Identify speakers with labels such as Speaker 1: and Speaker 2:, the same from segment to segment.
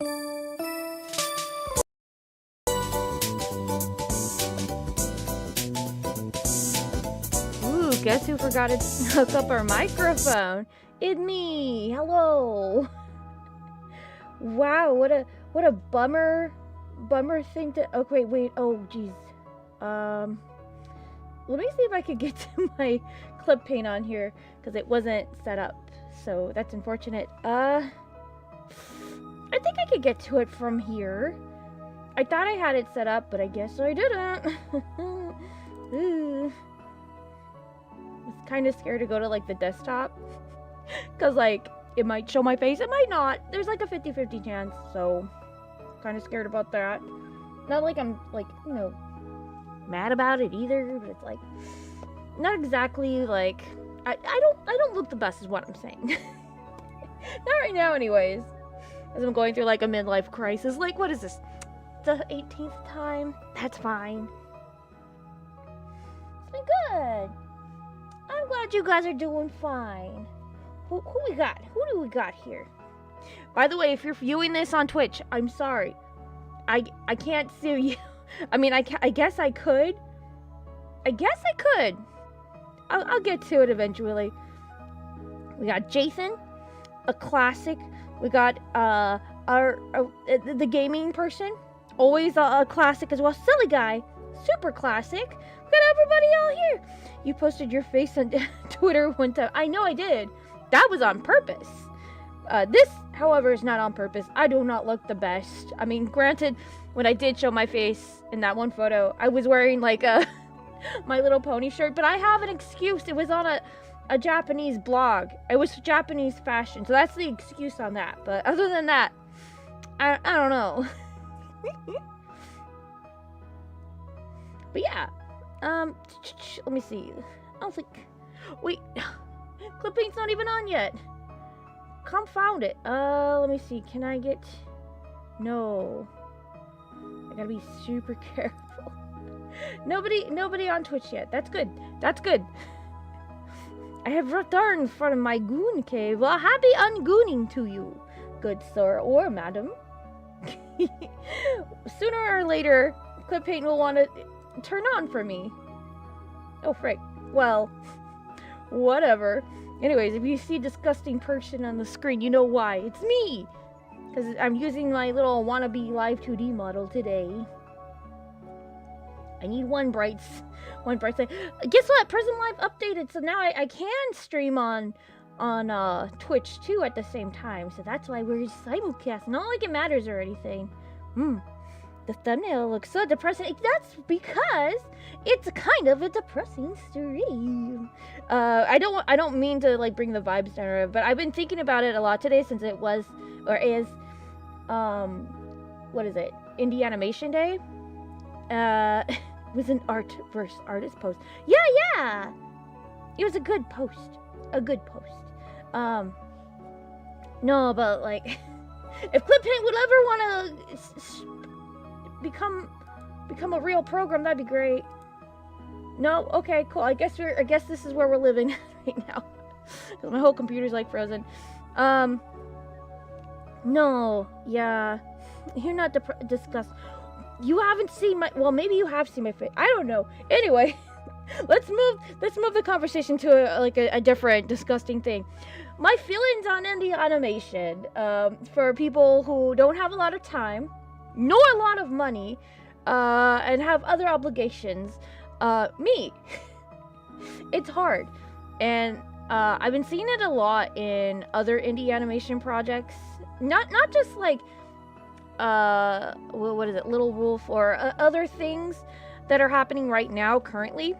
Speaker 1: Ooh, guess who forgot to hook up our microphone? It's me. Hello. Wow, what a bummer thing to. Okay, wait. Oh, jeez. Let me see if I could get to my clip paint on here because it wasn't set up. So that's unfortunate. I think I could get to it from here. I thought I had it set up, but I guess I didn't. Ooh. I was kind of scared to go to like the desktop because like it might show my face, it might not. There's like a 50-50 chance, so kind of scared about that. Not like I'm like, you know, mad about it either, but it's like not exactly like I don't look the best is what I'm saying. Not right now anyways. As I'm going through like a midlife crisis. Like, what is this? The 18th time? That's fine. It's been good. I'm glad you guys are doing fine. Who we got? Who do we got here? By the way, if you're viewing this on Twitch, I'm sorry. I can't see you. I mean, I guess I could. I'll get to it eventually. We got Jason, a classic. We got the gaming person, always a classic as well. Silly guy, super classic. We got everybody out here. You posted your face on Twitter one time. I know I did. That was on purpose. This, however, is not on purpose. I do not look the best. I mean, granted, when I did show my face in that one photo, I was wearing like a My Little Pony shirt, but I have an excuse. It was on a Japanese blog. It was Japanese fashion, so that's the excuse on that. But other than that, I don't know. But yeah, let me see. I don't think. Wait, clip paint's not even on yet. Confound it. Let me see. Can I get? No. I gotta be super careful. Nobody on Twitch yet. That's good. That's good. I have returned from my goon cave. Well, happy ungooning to you, good sir or madam. Sooner or later, clip paint will want to turn on for me. Oh, frick. Well, whatever. Anyways, if you see disgusting person on the screen, you know why. It's me. Because I'm using my little wannabe live 2D model today. I need one bright side. Guess what? Prison Live updated, so now I can stream on Twitch too at the same time. So that's why we're simulcast. Not like it matters or anything. The thumbnail looks so depressing. That's because it's kind of a depressing stream. I don't mean to like bring the vibes down, but I've been thinking about it a lot today since it was or is what is it? Indie Animation Day. It was an art versus artist post. Yeah. It was a good post. No, but like, if Clip Paint would ever want to become a real program, that'd be great. No, okay, cool. I guess this is where we're living right now. Cause my whole computer's like frozen. No, yeah, you're not disgusted. You haven't seen my, well, maybe you have seen my face. I don't know. Anyway, let's move the conversation to a different disgusting thing. My feelings on indie animation, for people who don't have a lot of time, nor a lot of money, and have other obligations. Me. It's hard. And, I've been seeing it a lot in other indie animation projects. Not just like, what is it, Little Wolf or other things that are happening right now currently.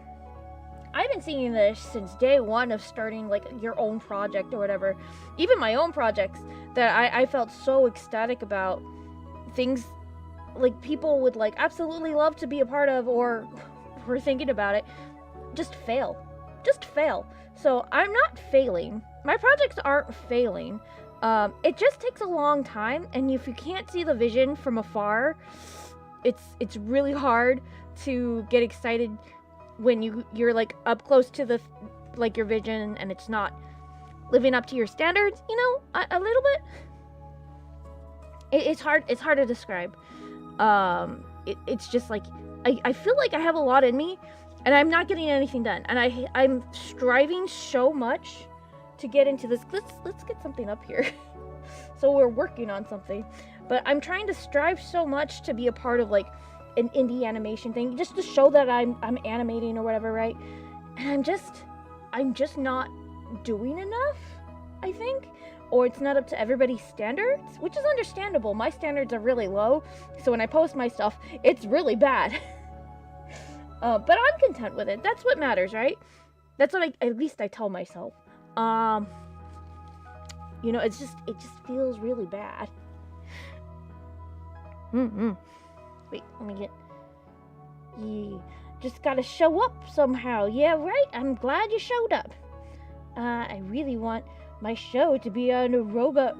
Speaker 1: I've been seeing this since day one of starting like your own project or whatever. Even my own projects that I felt so ecstatic about, things like people would like absolutely love to be a part of or were thinking about it, just fail. So I'm not failing. My projects aren't failing. It just takes a long time, and if you can't see the vision from afar, it's really hard to get excited when you're like up close to the like your vision and it's not living up to your standards, you know, a little bit. it's hard to describe. It's just like I feel like I have a lot in me and I'm not getting anything done, and I'm striving so much to get into this. Let's get something up here. So we're working on something, but I'm trying to strive so much to be a part of like an indie animation thing, just to show that I'm animating or whatever, right? And I'm just not doing enough, I think. Or it's not up to everybody's standards, which is understandable. My standards are really low, so when I post my stuff, it's really bad. But I'm content with it. That's what matters, right? That's what at least I tell myself. You know, it just feels really bad. Wait, let me get... Yeah, just gotta show up somehow. Yeah, right? I'm glad you showed up. I really want my show to be on Robot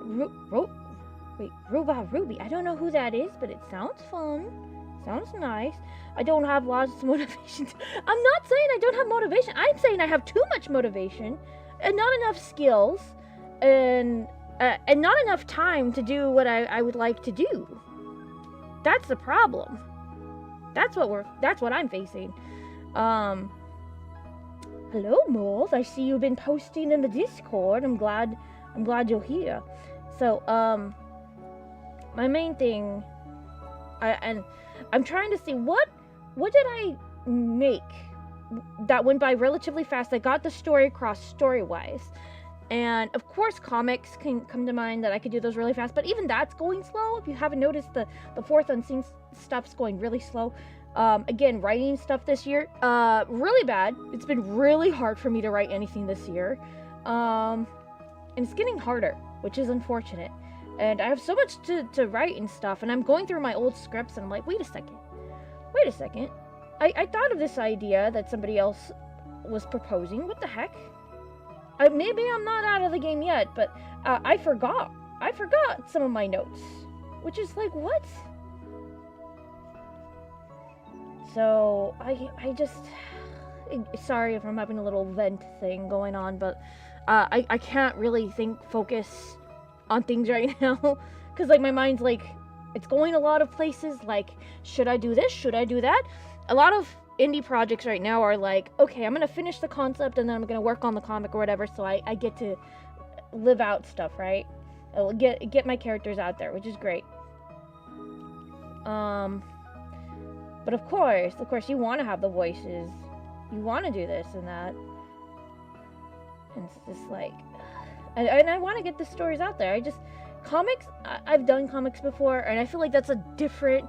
Speaker 1: Ruby. I don't know who that is, but it sounds fun. Sounds nice. I don't have lots of motivation. I'm not saying I don't have motivation. I'm saying I have too much motivation and not enough skills and not enough time to do what I would like to do. That's the problem. That's what I'm facing. Hello, Moles. I see you've been posting in the Discord. I'm glad you're here. So, my main thing, I'm trying to see what did I make that went by relatively fast. I got the story across story-wise. And of course comics can come to mind that I could do those really fast, but even that's going slow. If you haven't noticed, the fourth unseen stuff's going really slow. Again, writing stuff this year, really bad. It's been really hard for me to write anything this year. And it's getting harder, which is unfortunate. And I have so much to write and stuff, and I'm going through my old scripts and I'm like, wait a second. I thought of this idea that somebody else was proposing. What the heck? Maybe I'm not out of the game yet, but I forgot some of my notes, which is like, what? So I just, sorry if I'm having a little vent thing going on, but I can't really focus on things right now, because like my mind's like, it's going a lot of places. Like, should I do this? Should I do that? A lot of indie projects right now are like, okay, I'm gonna finish the concept and then I'm gonna work on the comic or whatever, so I get to live out stuff, right? I'll get my characters out there, which is great. But of course you want to have the voices, you want to do this and that, and it's just like, and I want to get the stories out there. Comics, I've done comics before, and I feel like that's a different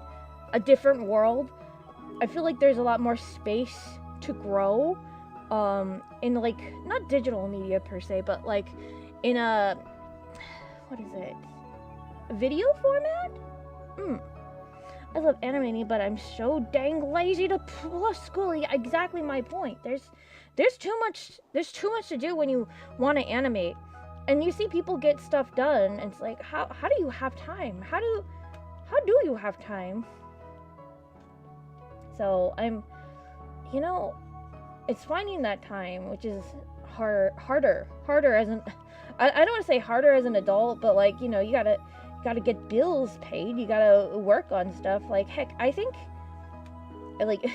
Speaker 1: world. I feel like there's a lot more space to grow, in like, not digital media per se, but like in a, what is it? Video format? I love animating, but I'm so dang lazy to plus school. Exactly my point. There's too much to do when you want to animate. And you see people get stuff done, and it's like, how do you have time? How do you have time? So it's finding that time, which is harder as an, I don't want to say harder as an adult, but like, you gotta get bills paid, you gotta work on stuff. Like, heck, I think, like,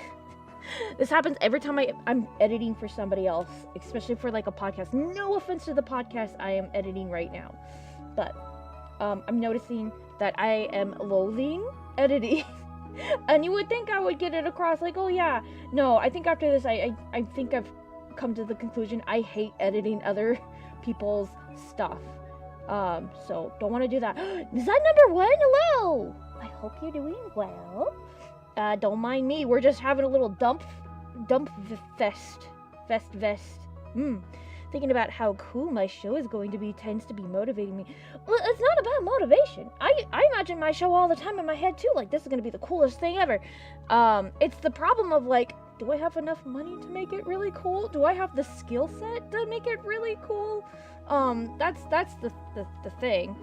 Speaker 1: this happens every time I'm editing for somebody else, especially for like a podcast. No offense to the podcast I am editing right now, but I'm noticing that I am loathing editing. And you would think I would get it across like, oh yeah, no, I think after this I think I've come to the conclusion I hate editing other people's stuff. So don't want to do that. Is that number 1? Hello, I hope you're doing well. Don't mind me, we're just having a little dump fest. Thinking about how cool my show is going to be tends to be motivating me. Well, it's not about motivation. I imagine my show all the time in my head too, like, this is going to be the coolest thing ever. It's the problem of like, do I have enough money to make it really cool? Do I have the skill set to make it really cool? That's the thing.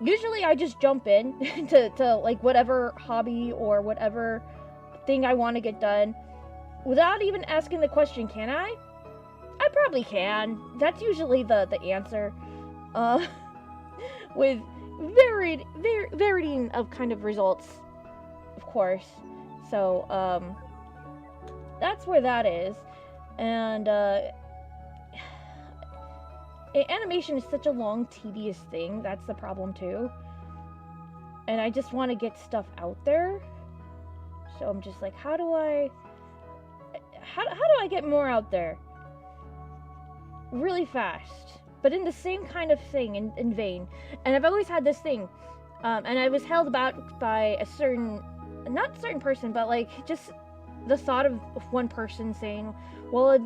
Speaker 1: Usually I just jump in to like whatever hobby or whatever thing I want to get done without even asking the question, can I? I probably can. That's usually the answer. With varying of kind of results, of course. So, that's where that is. And, animation is such a long, tedious thing. That's the problem, too. And I just want to get stuff out there. So I'm just like, how do I get more out there? Really fast. But in the same kind of thing, in vein. And I've always had this thing. And I was held back by a certain, not a certain person, but like just the thought of one person saying, well,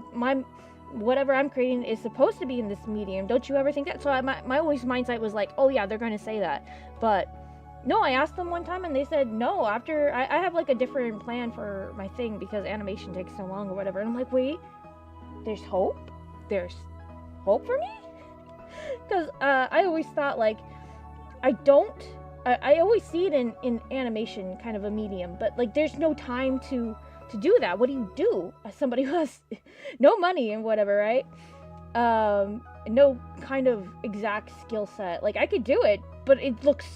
Speaker 1: whatever I'm creating is supposed to be in this medium. Don't you ever think that? So my always mindset was like, oh yeah, they're going to say that. But no, I asked them one time and they said, no, after I have like a different plan for my thing because animation takes so long or whatever. And I'm like, wait, there's hope? There's hope for me? Because I always thought like, I always see it in animation, kind of a medium, but like there's no time to do that. What do you do as somebody who has no money and whatever, right? No kind of exact skill set. Like I could do it, but it looks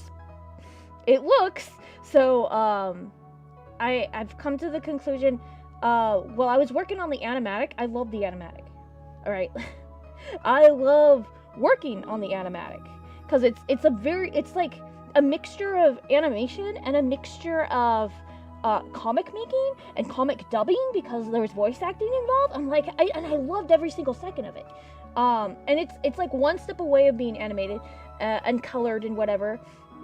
Speaker 1: so. I've come to the conclusion. Well, I was working on the animatic. I love the animatic. All right, I love working on the animatic because it's like a mixture of animation and a mixture of comic making and comic dubbing because there's voice acting involved. I'm like, I loved every single second of it. And it's like one step away of being animated and colored and whatever,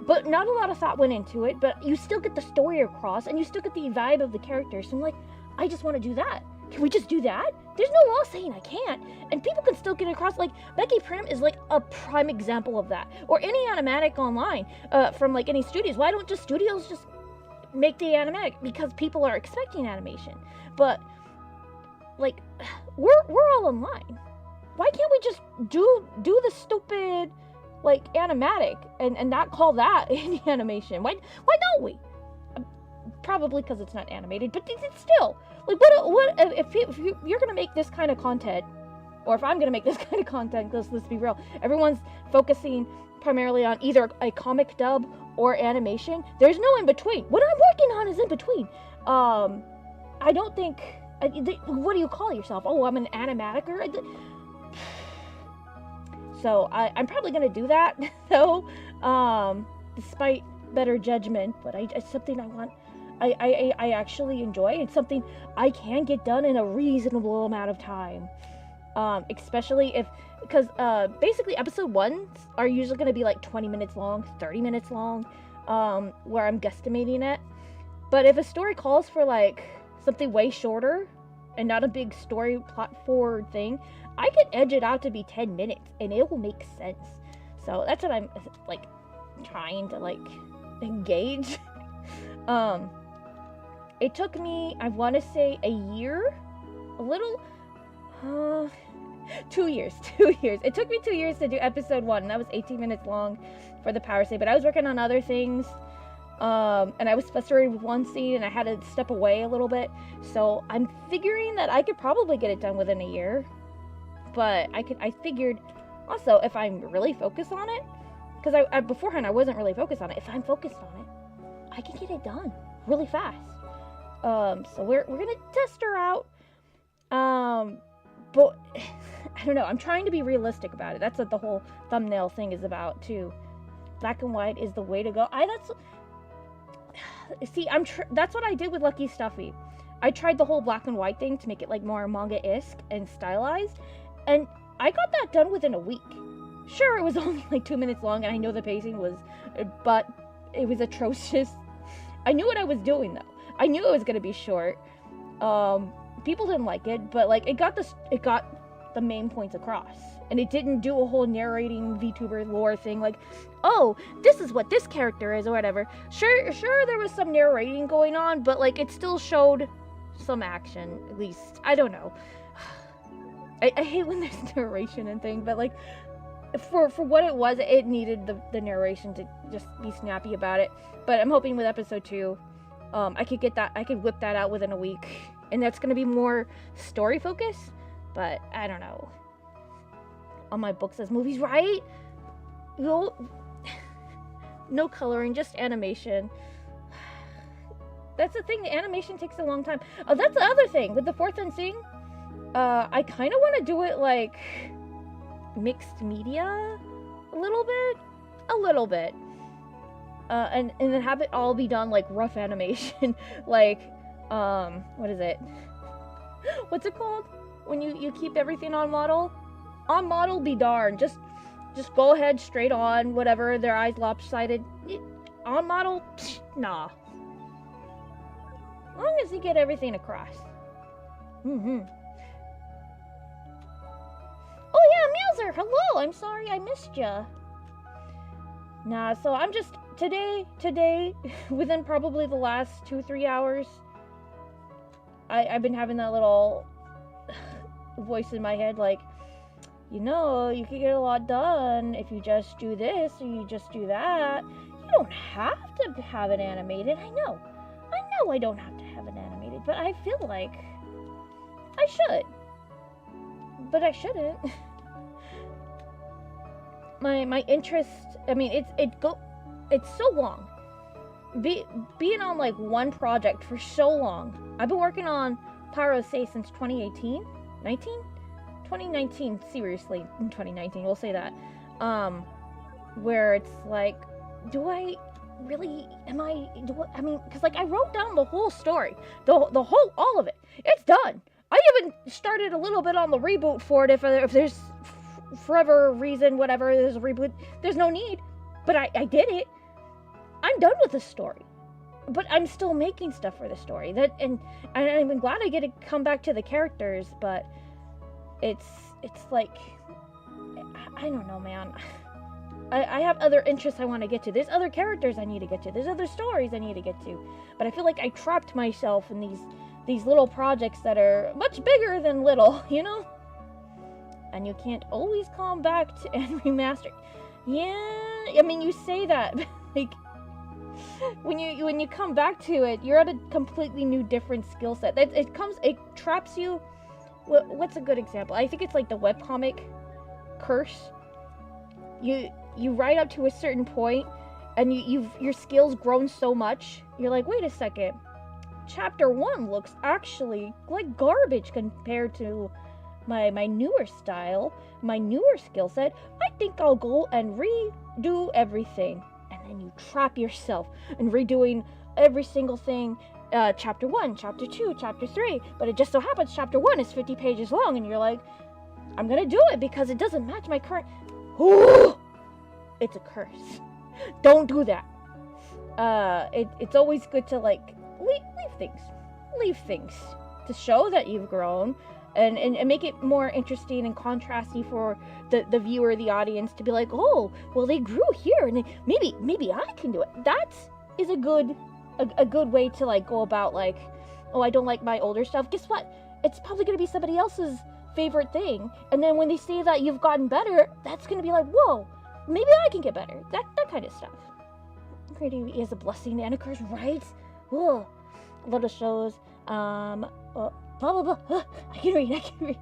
Speaker 1: but not a lot of thought went into it. But you still get the story across, and you still get the vibe of the characters. So I'm like, I just want to do that. Can we just do that? There's no law saying I can't, and people can still get across. Like Becky Prim is like a prime example of that, or any animatic online from like any studios. Why don't just studios just make the animatic? Because people are expecting animation. But like we're all online. Why can't we just do the stupid like animatic and not call that any animation? Why don't we? Probably because it's not animated, but it's still like what if you're gonna make this kind of content, or if I'm gonna make this kind of content, let's be real, everyone's focusing primarily on either a comic dub or animation. There's no in between. What I'm working on is in between. I don't think. What do you call yourself? Oh, I'm an animatiker. So I'm probably gonna do that though, despite better judgment. But it's something I want. I actually enjoy. It's something I can get done in a reasonable amount of time. Especially because basically episode 1s are usually going to be like 20 minutes long, 30 minutes long, where I'm guesstimating it. But if a story calls for like something way shorter and not a big story plot forward thing, I can edge it out to be 10 minutes and it will make sense. So that's what I'm like trying to like engage. It took me, I want to say a year, a little, 2 years. It took me 2 years to do episode 1, and that was 18 minutes long for the power save, but I was working on other things, and I was frustrated with one scene, and I had to step away a little bit, so I'm figuring that I could probably get it done within a year, but I figured, also, if I'm really focused on it, because I beforehand I wasn't really focused on it, if I'm focused on it, I can get it done really fast. So we're gonna test her out. But I don't know. I'm trying to be realistic about it. That's what the whole thumbnail thing is about too. Black and white is the way to go. That's what I did with Lucky Stuffy. I tried the whole black and white thing to make it like more manga-esque and stylized, and I got that done within a week. Sure, it was only like 2 minutes long, and I know the pacing was, but it was atrocious. I knew what I was doing though. I knew it was gonna be short. People didn't like it, but like it got the main points across, and it didn't do a whole narrating VTuber lore thing like, oh, this is what this character is or whatever. Sure, there was some narrating going on, but like it still showed some action, at least. I don't know. I hate when there's narration and thing, but like for what it was, it needed the narration to just be snappy about it. But I'm hoping with episode 2, I could whip that out within a week, and that's gonna be more story focused. But I don't know. On my books as movies, right? No coloring, just animation. That's the thing, the animation takes a long time. Oh, that's the other thing, with the Fourth Unseen, I kind of want to do it, like, mixed media, a little bit. And then have it all be done, like, rough animation, like, what is it? What's it called? When you keep everything on model? On model be darned, just go ahead, straight on, whatever, their eyes lopsided. On model? Psh, nah. As long as you get everything across. Oh yeah, Mewser, hello, I'm sorry I missed ya. Nah, so I'm just, today, within probably the last 2-3 hours, I've been having that little voice in my head, like, you know, you can get a lot done if you just do this or you just do that. You don't have to have it animated. I know I don't have to have it animated, but I feel like I should. But I shouldn't. My interest, I mean, it's so long. Being on like one project for so long. I've been working on Pyro Say since 2018, 2019, seriously, in 2019, we'll say that. Where it's like, do I really, I mean, because like I wrote down the whole story, the whole, all of it. It's done. I even started a little bit on the reboot for it if there's forever reason, whatever, there's a reboot, there's no need. But I did it. I'm done with the story. But I'm still making stuff for the story. And I'm glad I get to come back to the characters, but it's like, I don't know, man. I have other interests I want to get to. There's other characters I need to get to. There's other stories I need to get to. But I feel like I trapped myself in these little projects that are much bigger than little, you know? And you can't always come back to and remaster. Yeah, I mean, you say that, but like, when you come back to it, you're at a completely new, different skill set. It traps you. What's a good example? I think it's like the webcomic curse. You write up to a certain point, and your skills grown so much. You're like, wait a second, chapter 1 looks actually like garbage compared to my newer style, my newer skill set. I think I'll go and redo everything. And then you trap yourself in redoing every single thing, chapter 1, chapter 2, chapter 3, but it just so happens chapter 1 is 50 pages long, and you're like, I'm gonna do it because it doesn't match my current. Ooh, it's a curse. Don't do that. It's always good to like leave things to show that you've grown, and make it more interesting and contrasty for the viewer, the audience, to be like, oh, well, they grew here, and maybe I can do it. That is a good way to like go about, like, oh, I don't like my older stuff. Guess what? It's probably gonna be somebody else's favorite thing, and then when they say that you've gotten better, that's gonna be like, whoa, maybe I can get better. That kind of stuff. Creativity is a blessing and a curse, right? Whoa. A lot of shows, blah blah blah. I can read.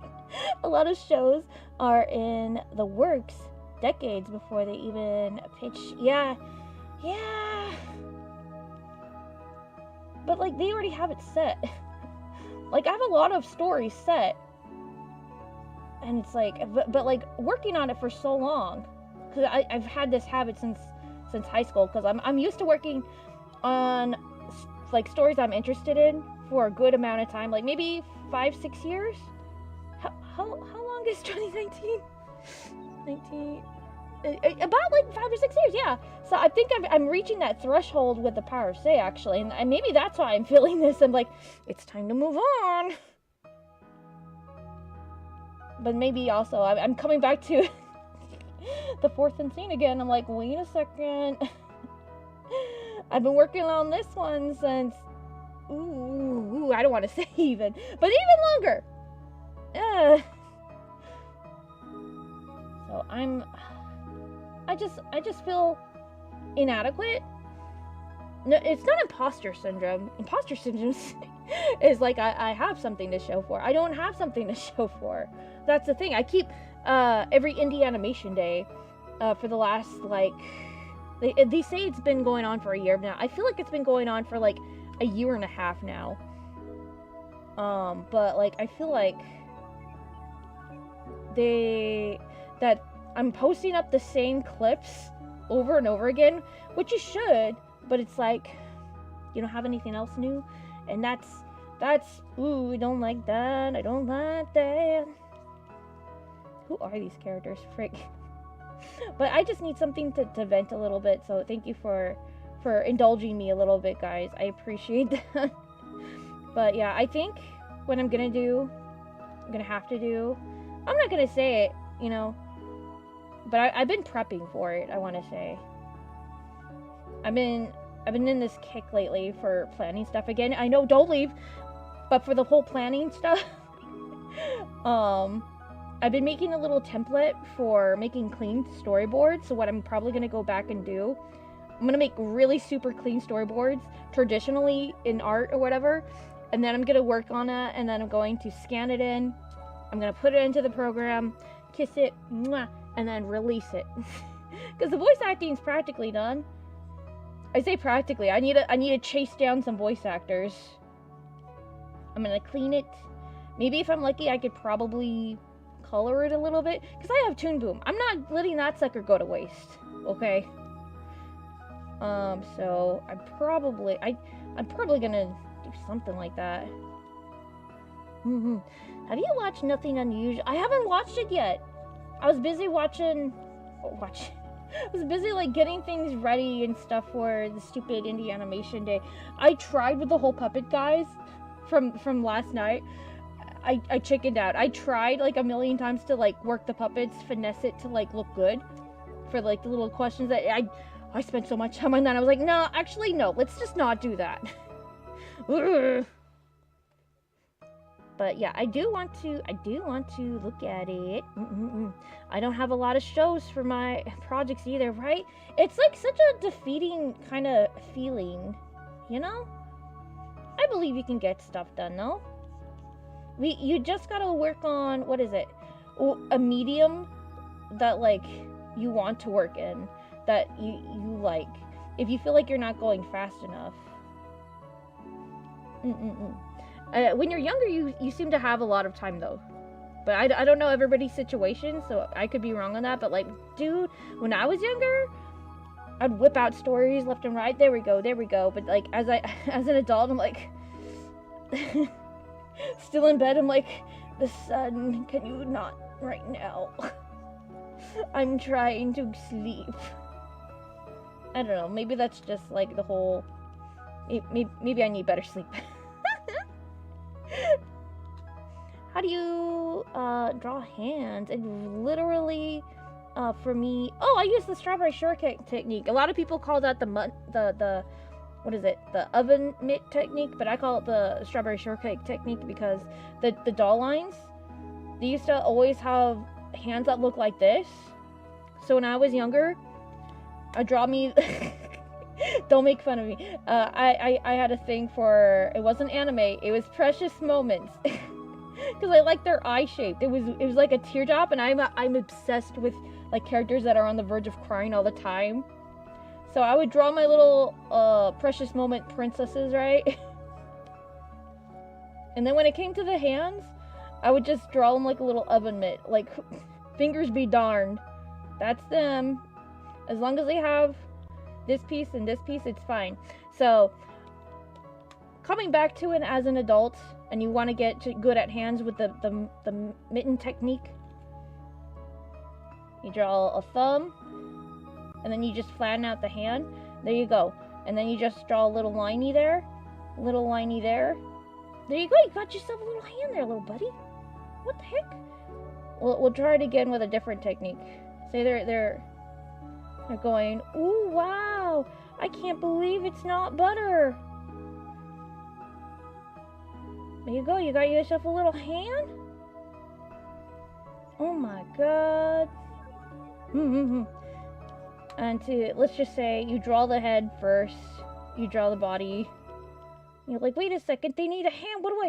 Speaker 1: A lot of shows are in the works decades before they even pitch. Yeah. But like, they already have it set. Like, I have a lot of stories set, and it's like, but like, working on it for so long, because I've had this habit since high school, because I'm used to working on like stories I'm interested in for a good amount of time, like maybe 5-6 years. How long is 2019? 19, about like 5 or 6 years, yeah. So I think I'm reaching that threshold with the Power of Say, actually, and maybe that's why I'm feeling this. I'm like, it's time to move on. But maybe also I'm coming back to the Fourth Unseen again. I'm like, wait a second. I've been working on this one since, I don't want to say even, but even longer. So I just feel inadequate. No, it's not imposter syndrome. Imposter syndrome is like, I have something to show for. I don't have something to show for. That's the thing. I keep every indie animation day for the last like They say it's been going on for a year now. I feel like it's been going on for like a year and a half now. But like I feel like that I'm posting up the same clips over and over again, which you should, but it's like you don't have anything else new, and that's ooh, I don't like that. I don't like that. Who are these characters? Frick. But I just need something to vent a little bit, so thank you for indulging me a little bit, guys. I appreciate that. But yeah, I think what I'm gonna have to do, I'm not gonna say it, you know, but I've been prepping for it, I want to say. I've been in this kick lately for planning stuff again. I know, don't leave, but for the whole planning stuff, I've been making a little template for making clean storyboards. So what I'm probably going to go back and do, I'm going to make really super clean storyboards, traditionally in art or whatever, and then I'm going to work on it, and then I'm going to scan it in, I'm going to put it into the program, kiss it, mwah, and then release it. Because the voice acting is practically done. I say practically. I need to chase down some voice actors. I'm going to clean it. Maybe if I'm lucky, I could probably color it a little bit, because I have Toon Boom. I'm not letting that sucker go to waste, okay? So I'm probably gonna do something like that. Have you watched Nothing Unusual? I haven't watched it yet. I was busy I was busy like getting things ready and stuff for the stupid indie animation day. I tried with the whole puppet guys from last night. I chickened out. I tried like a million times to like work the puppets, finesse it to like look good for like the little questions that I spent so much time on that. I was like, no, actually no, let's just not do that. But yeah, I do want to look at it. I don't have a lot of shows for my projects either, right? It's like such a defeating kind of feeling, you know? I believe you can get stuff done, no? You just gotta work on, what is it? A medium that, like, you want to work in. That you like. If you feel like you're not going fast enough. When you're younger, you seem to have a lot of time, though. But I don't know everybody's situation, so I could be wrong on that. But, like, dude, when I was younger, I'd whip out stories left and right. There we go. But, like, as an adult, I'm like... still in bed, I'm like, the sun, can you not right now? I'm trying to sleep. I don't know, maybe that's just like the whole, maybe I need better sleep. How do you draw hands? It literally, for me, I use the strawberry shortcake technique. A lot of people call that the what is it? The oven mitt technique, but I call it the strawberry shortcake technique because the doll lines, they used to always have hands that look like this. So when I was younger, I draw me... Don't make fun of me. I had a thing for... It wasn't anime. It was Precious Moments. Because I like their eye shape. It was like a teardrop, and I'm obsessed with like characters that are on the verge of crying all the time. So I would draw my little Precious Moment princesses, right? And then when it came to the hands, I would just draw them like a little oven mitt. Like, fingers be darned. That's them. As long as they have this piece and this piece, it's fine. So, coming back to it as an adult, and you want to get good at hands with the mitten technique, you draw a thumb, and then you just flatten out the hand. There you go. And then you just draw a little liney there. Little liney there. There you go. You got yourself a little hand there, little buddy. What the heck? We'll try it again with a different technique. Say they're going, ooh, wow. I can't believe it's not butter. There you go. You got yourself a little hand. Oh my god. And let's just say you draw the head first, you draw the body. You're like, wait a second, they need a hand. What do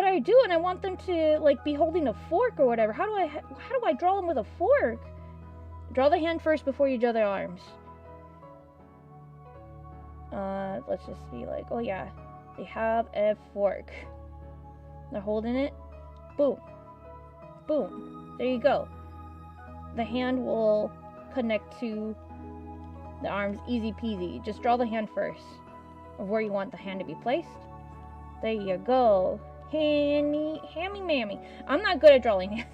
Speaker 1: I do? And I want them to like be holding a fork or whatever. How do I draw them with a fork? Draw the hand first before you draw their arms. Let's just be like, oh yeah, they have a fork. They're holding it. Boom. Boom. There you go. The hand will connect to the arms easy peasy. Just draw the hand first of where you want the hand to be placed. There you go. Hammy mammy. I'm not good at drawing hands.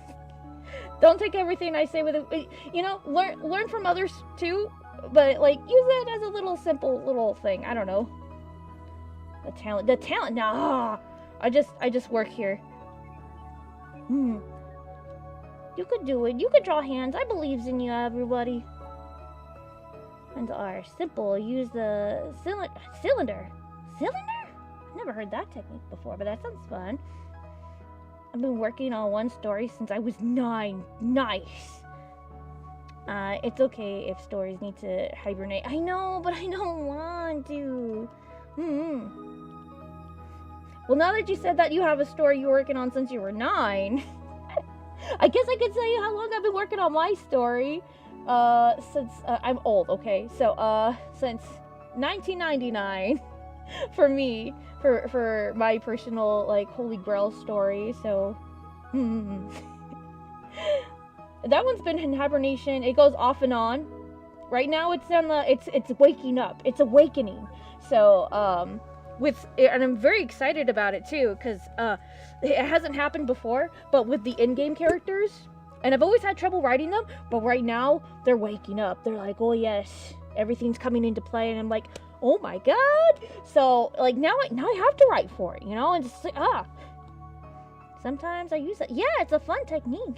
Speaker 1: Don't take everything I say with it. You know, learn from others too, but like use it as a little simple little thing. I don't know. The talent. Nah. I just work here. You could do it. You could draw hands. I believes in you, everybody. Hands are simple. Use the cylinder. I've never heard that technique before, but that sounds fun. I've been working on one story since I was 9. Nice. It's okay if stories need to hibernate. I know, but I don't want to. Well, now that you said that you have a story you're working on since you were 9, I guess I could tell you how long I've been working on my story. Since I'm old, okay? So, since 1999 for me, for my personal, like, Holy Grail story. So, that one's been in hibernation. It goes off and on. Right now, it's on the, it's waking up. It's awakening. So, and I'm very excited about it too, because it hasn't happened before, but with the in-game characters, and I've always had trouble writing them, but right now they're waking up. They're like, oh yes, everything's coming into play, and I'm like, oh my god. So like now I have to write for it, you know, and just like, sometimes I use it. Yeah, it's a fun technique.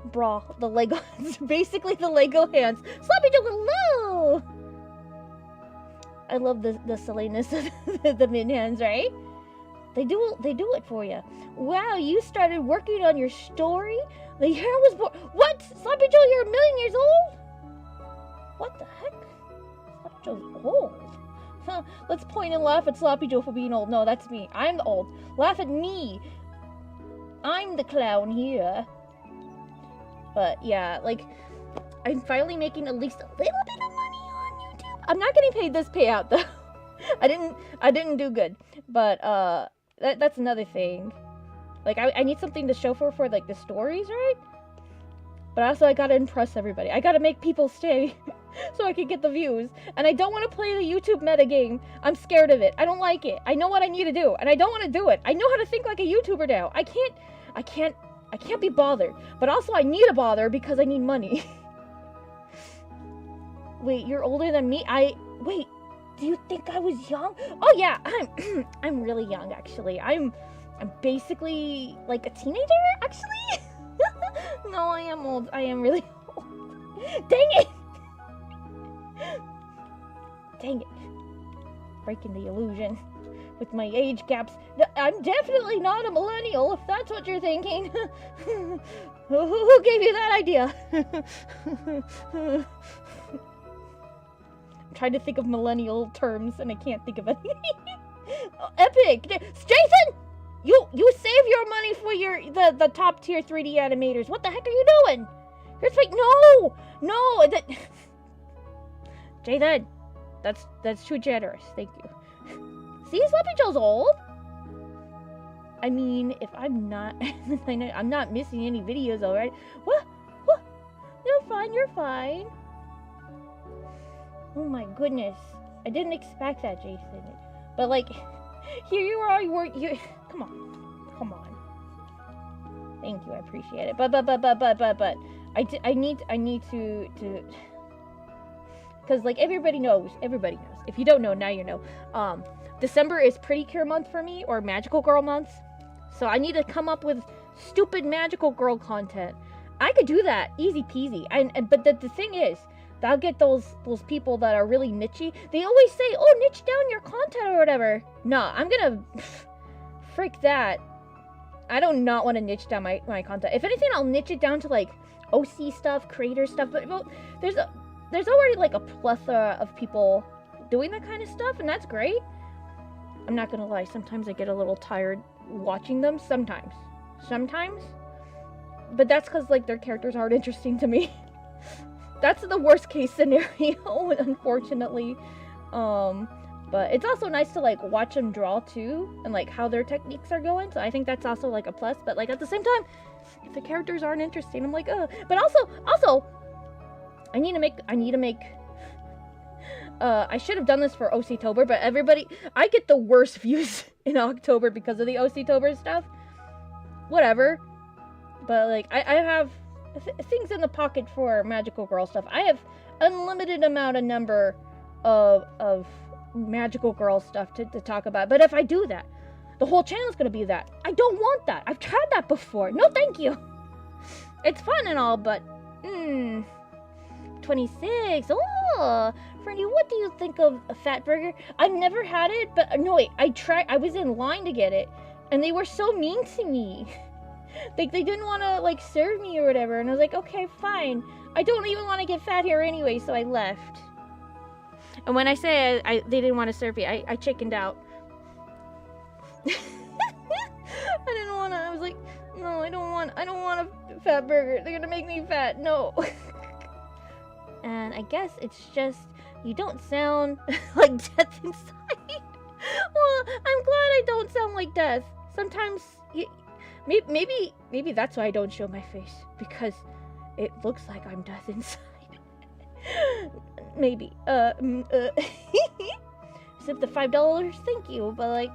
Speaker 1: Bra, the Lego, basically the Lego hands. Sloppy Joe, hello. I love the silliness of the min hands, right? They do it for you. Wow, you started working on your story? The year was born. What? Sloppy Joe, you're 1,000,000 years old? What the heck? Sloppy Joe's old. Huh, let's point and laugh at Sloppy Joe for being old. No, that's me. I'm the old. Laugh at me. I'm the clown here. But yeah, like, I'm finally making at least a little bit of money on YouTube. I'm not getting paid this payout though. I didn't do good. But that's another thing. Like, I need something to show for like the stories, right? But also I gotta impress everybody. I gotta make people stay so I can get the views. And I don't want to play the YouTube meta game. I'm scared of it. I don't like it. I know what I need to do, and I don't want to do it. I know how to think like a YouTuber now. I can't be bothered. But also I need to bother because I need money. Wait, you're older than me? Wait, do you think I was young? Oh yeah, I'm really young actually. I'm basically like a teenager actually. No, I am old. I am really old. Dang it! Dang it. Breaking the illusion with my age gaps. I'm definitely not a millennial, if that's what you're thinking. Who gave you that idea? I'm trying to think of millennial terms, and I can't think of any. Epic! Jason! You save your money for the top tier 3D animators. What the heck are you doing? You're like, no. Jason, that's too generous. Thank you. See, Sloppy Joe's old. I mean, if I'm not, I'm not missing any videos, all right? What? You're fine. Oh my goodness, I didn't expect that, Jason. But like, here you are. You come on. Thank you, I appreciate it. But I need to because like everybody knows. If you don't know, now you know. December is Pretty Cure month for me, or Magical Girl month. So I need to come up with stupid Magical Girl content. I could do that, easy peasy. But the thing is, I'll get those people that are really nichey. They always say, oh, niche down your content or whatever. Nah, I'm gonna frick that. I do not want to niche down my content. If anything, I'll niche it down to like OC stuff, creator stuff. But well, there's already like a plethora of people doing that kind of stuff, and that's great. I'm not gonna lie, sometimes I get a little tired watching them. Sometimes. But that's because like their characters aren't interesting to me. That's the worst case scenario, unfortunately. But it's also nice to like watch them draw too, and like how their techniques are going. So I think that's also like a plus. But like at the same time, if the characters aren't interesting, I'm like, But also, I need to make. I should have done this for OC-tober, but I get the worst views in October because of the OC-tober stuff. Whatever. But like I have things in the pocket for magical girl stuff. I have unlimited number of magical girl stuff to talk about. But if I do that, the whole channel is going to be that. I don't want that. I've tried that before. No, thank you. It's fun and all, but 26. Oh, Fernie, what do you think of a fat burger? I've never had it, but no, wait. I was in line to get it, and they were so mean to me. Like, they didn't want to, like, serve me or whatever, and I was like, okay, fine. I don't even want to get fat here anyway, so I left. And when I say they didn't want to serve me, I chickened out. I didn't want to. I was like, no, I don't want a fat burger. They're gonna make me fat. No. And I guess it's just you don't sound like death inside. Well, I'm glad I don't sound like death. Sometimes, maybe that's why I don't show my face, because it looks like I'm death inside. Maybe. Except the $5, thank you. But like,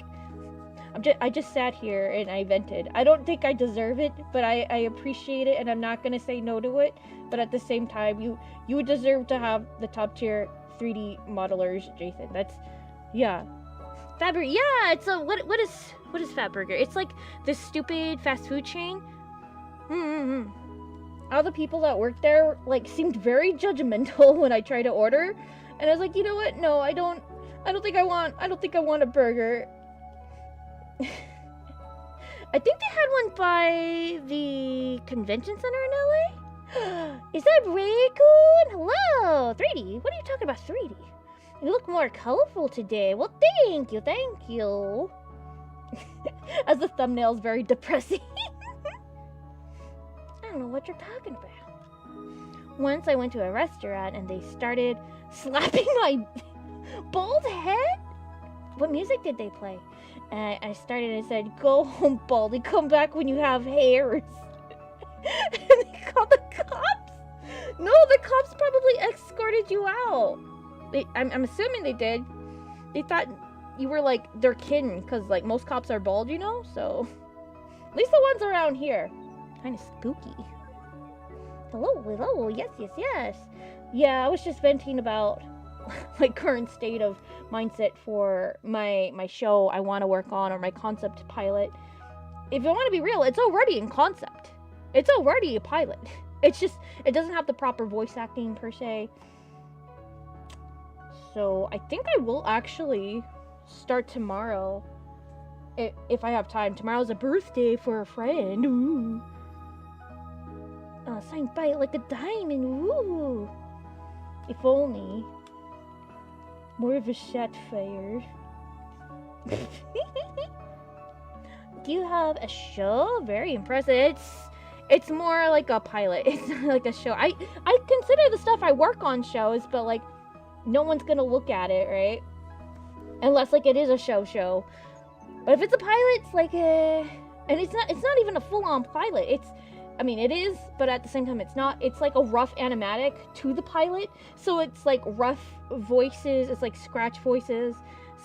Speaker 1: I just sat here and I vented. I don't think I deserve it, but I appreciate it, and I'm not gonna say no to it. But at the same time, you deserve to have the top tier 3D modelers, Jason. That's, yeah. Fatburger, yeah. It's a what is Fatburger? It's like this stupid fast food chain. All the people that work there like seemed very judgmental when I tried to order, and I was like, you know what? No, I don't think I want a burger. I think they had one by the convention center in LA. Is that Raycoon? Hello, 3D. What are you talking about, 3D? You look more colorful today. Well, thank you. As the thumbnail is very depressing. I don't know what you're talking about. Once I went to a restaurant and they started slapping my bald head. What music did they play? And I started and said, "Go home, Baldy. Come back when you have hairs." And they called the cops. No, the cops probably escorted you out. I'm assuming they did. They thought you were like their kin, because like most cops are bald, you know. So at least the ones around here. Kind of spooky. Hello, yes. Yeah, I was just venting about my current state of mindset for my show I want to work on, or my concept pilot. If I want to be real, it's already in concept. It's already a pilot. It's just, it doesn't have the proper voice acting per se. So I think I will actually start tomorrow. If I have time. Tomorrow's a birthday for a friend. Ooh. Signed by it like a diamond. Ooh. If only. More of a Shatfire. Do you have a show? Very impressive. It's more like a pilot. It's not like a show. I consider the stuff I work on shows, but like no one's gonna look at it, right? Unless like it is a show. But if it's a pilot, it's like and it's not even a full-on pilot. It is, but at the same time it's not. It's like a rough animatic to the pilot. So it's like rough voices, it's like scratch voices.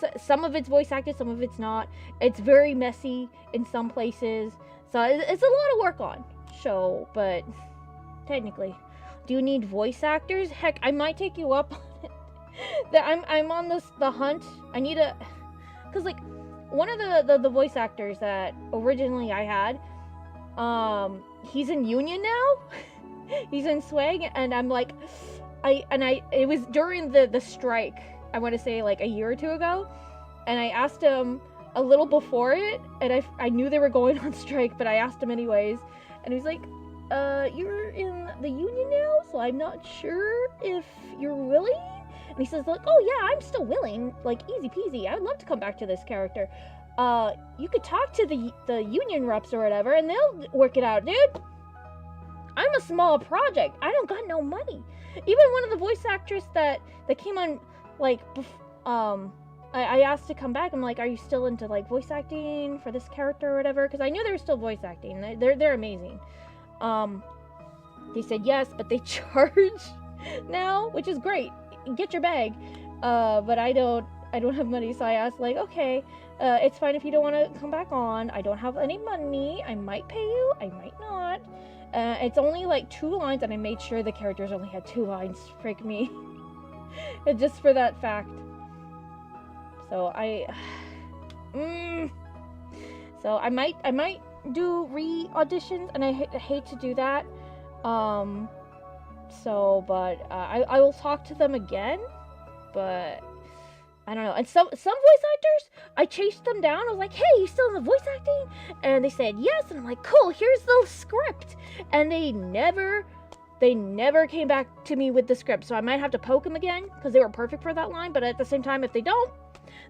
Speaker 1: So some of it's voice acted, some of it's not. It's very messy in some places. So it's a lot of work on show, but technically. Do you need voice actors? Heck, I might take you up on it. I'm on the hunt. I need a, cause like one of the voice actors that originally I had, he's in Union now. He's in Swag, and I'm like, it was during the strike, I want to say like a year or two ago, and I asked him a little before it, and I knew they were going on strike, but I asked him anyways, and he's like, you're in the Union now, so I'm not sure if you're willing. And he says like, oh yeah, I'm still willing, like easy peasy, I would love to come back to this character. You could talk to the union reps or whatever, and they'll work it out, dude. I'm a small project. I don't got no money. Even one of the voice actors that came on, like, I asked to come back. I'm like, are you still into like voice acting for this character or whatever? Because I knew they were still voice acting. They're amazing. They said yes, but they charge now, which is great. Get your bag. But I don't have money, so I asked like, okay, it's fine if you don't want to come back on. I don't have any money. I might pay you. I might not. It's only like 2 lines, and I made sure the characters only had 2 lines. Freak me. Just for that fact. So so I might do re-auditions, and I hate to do that. But I will talk to them again, but I don't know. And some voice actors, I chased them down. I was like, hey, you still in the voice acting? And they said yes, and I'm like, cool, here's the script. And they never came back to me with the script, so I might have to poke them again, because they were perfect for that line, but at the same time, if they don't,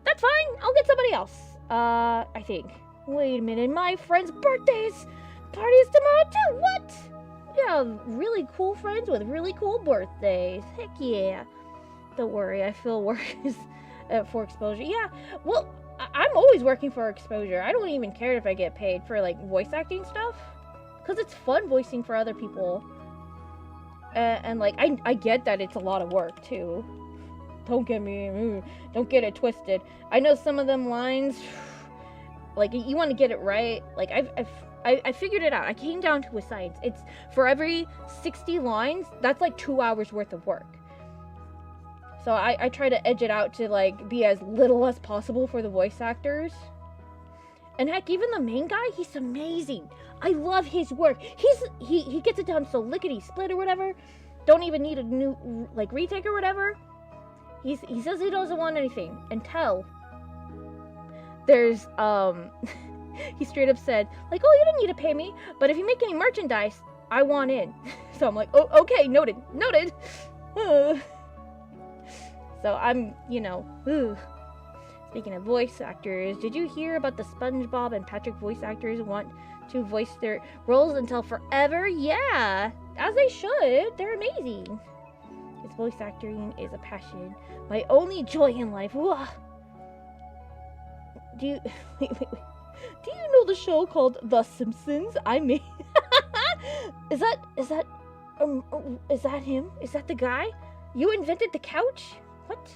Speaker 1: that's fine, I'll get somebody else. I think. Wait a minute, my friend's party is tomorrow too, what? Yeah, really cool friends with really cool birthdays. Heck yeah. Don't worry, I feel work is for exposure. Yeah, well, I'm always working for exposure. I don't even care if I get paid for, like, voice acting stuff. Because it's fun voicing for other people. And like, I get that it's a lot of work, too. Don't get it twisted. I know some of them lines, like, you want to get it right. Like, I figured it out. I came down to a science. It's for every 60 lines, that's like 2 hours worth of work. So I try to edge it out to, like, be as little as possible for the voice actors. And heck, even the main guy, he's amazing. I love his work. He gets it done so lickety split or whatever. Don't even need a new, like, retake or whatever. He says he doesn't want anything until there's he straight up said, like, oh, you don't need to pay me, but if you make any merchandise, I want in. So I'm like, oh, okay, noted. So I'm, you know, Speaking of voice actors, did you hear about the SpongeBob and Patrick voice actors want to voice their roles until forever? Yeah, as they should. They're amazing. His voice acting is a passion, my only joy in life. Whoa. Do you wait. Do you know the show called The Simpsons? I mean, is that him? Is that the guy? You invented the couch? What?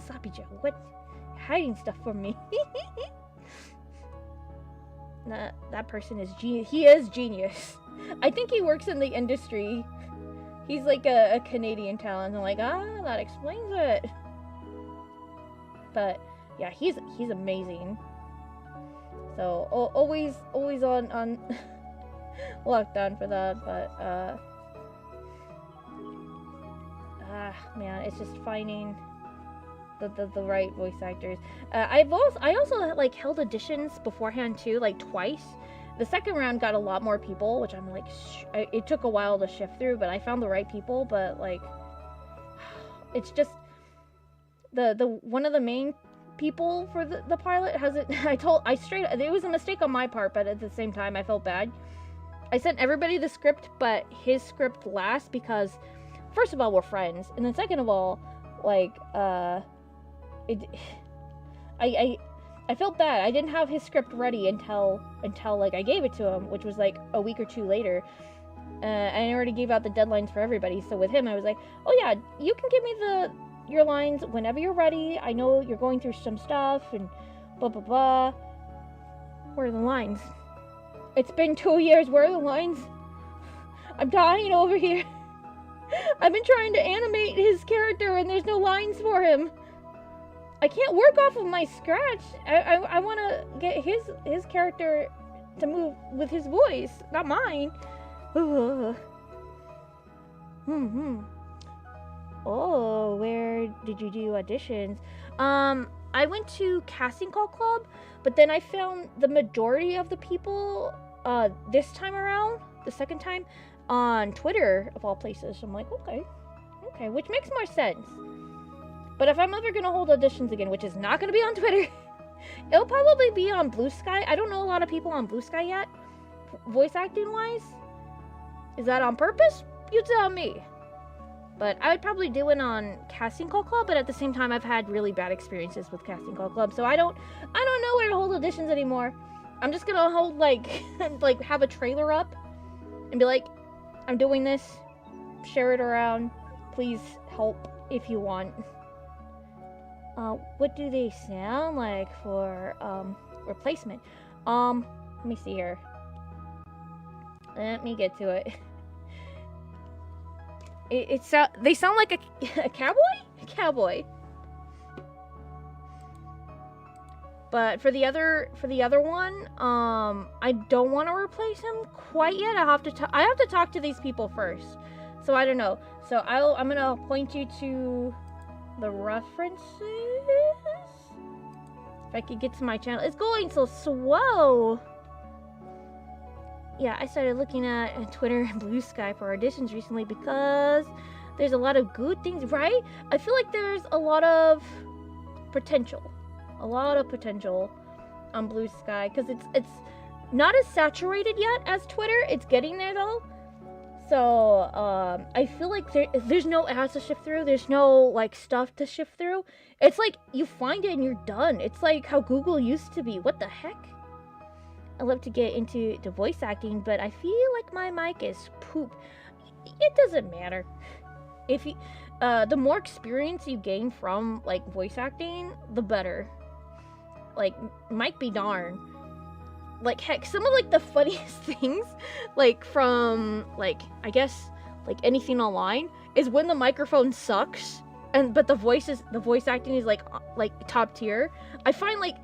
Speaker 1: Sloppy Joe, what? You're hiding stuff from me. That person is genius. He is genius. I think he works in the industry. He's like a Canadian talent. I'm like, that explains it. But yeah, he's amazing. So always on lockdown for that. But man, it's just finding the right voice actors. I also like held auditions beforehand too, like twice. The second round got a lot more people, which I'm like, it took a while to shift through, but I found the right people. But like, it's just the one of the main people for the pilot hasn't. It was a mistake on my part, but at the same time I felt bad. I sent everybody the script, but his script last because, first of all, we're friends, and then second of all, like, I felt bad. I didn't have his script ready until like I gave it to him, which was like a week or two later. I already gave out the deadlines for everybody. So with him, I was like, oh yeah, you can give me your lines whenever you're ready. I know you're going through some stuff and blah blah blah. Where are the lines? It's been 2 years. Where are the lines? I'm dying over here. I've been trying to animate his character and there's no lines for him. I can't work off of my scratch. I want to get his character to move with his voice, not mine. Oh, where did you do auditions? I went to Casting Call Club, but then I found the majority of the people this time around, the second time, on Twitter of all places. So I'm like, okay, which makes more sense. But if I'm ever gonna hold auditions again, which is not gonna be on Twitter, it'll probably be on Blue Sky. I don't know a lot of people on Blue Sky yet, voice acting wise. Is that on purpose? You tell me. But I would probably do it on Casting Call Club, but at the same time, I've had really bad experiences with Casting Call Club, so I don't know where to hold auditions anymore. I'm just gonna hold, like, have a trailer up and be like, I'm doing this, share it around, please help if you want. What do they sound like for, replacement? Let me see here. Let me get to it. They sound like a cowboy? A cowboy. But for the other one, I don't want to replace him quite yet. I have to talk to these people first. So I don't know. So I'm gonna point you to the references. If I could get to my channel. It's going so slow. Yeah, I started looking at Twitter and Blue Sky for auditions recently because there's a lot of good things, right? I feel like there's a lot of potential. A lot of potential on Blue Sky because it's not as saturated yet as Twitter. It's getting there though. So I feel like there's no ads to shift through. There's no like stuff to shift through. It's like you find it and you're done. It's like how Google used to be. What the heck? I love to get into voice acting, but I feel like my mic is poop. It doesn't matter. If you, the more experience you gain from like voice acting, the better. Like, might be darn. Like, heck, some of like the funniest things, like from like I guess like anything online, is when the microphone sucks, but the voice acting is like top tier. I find like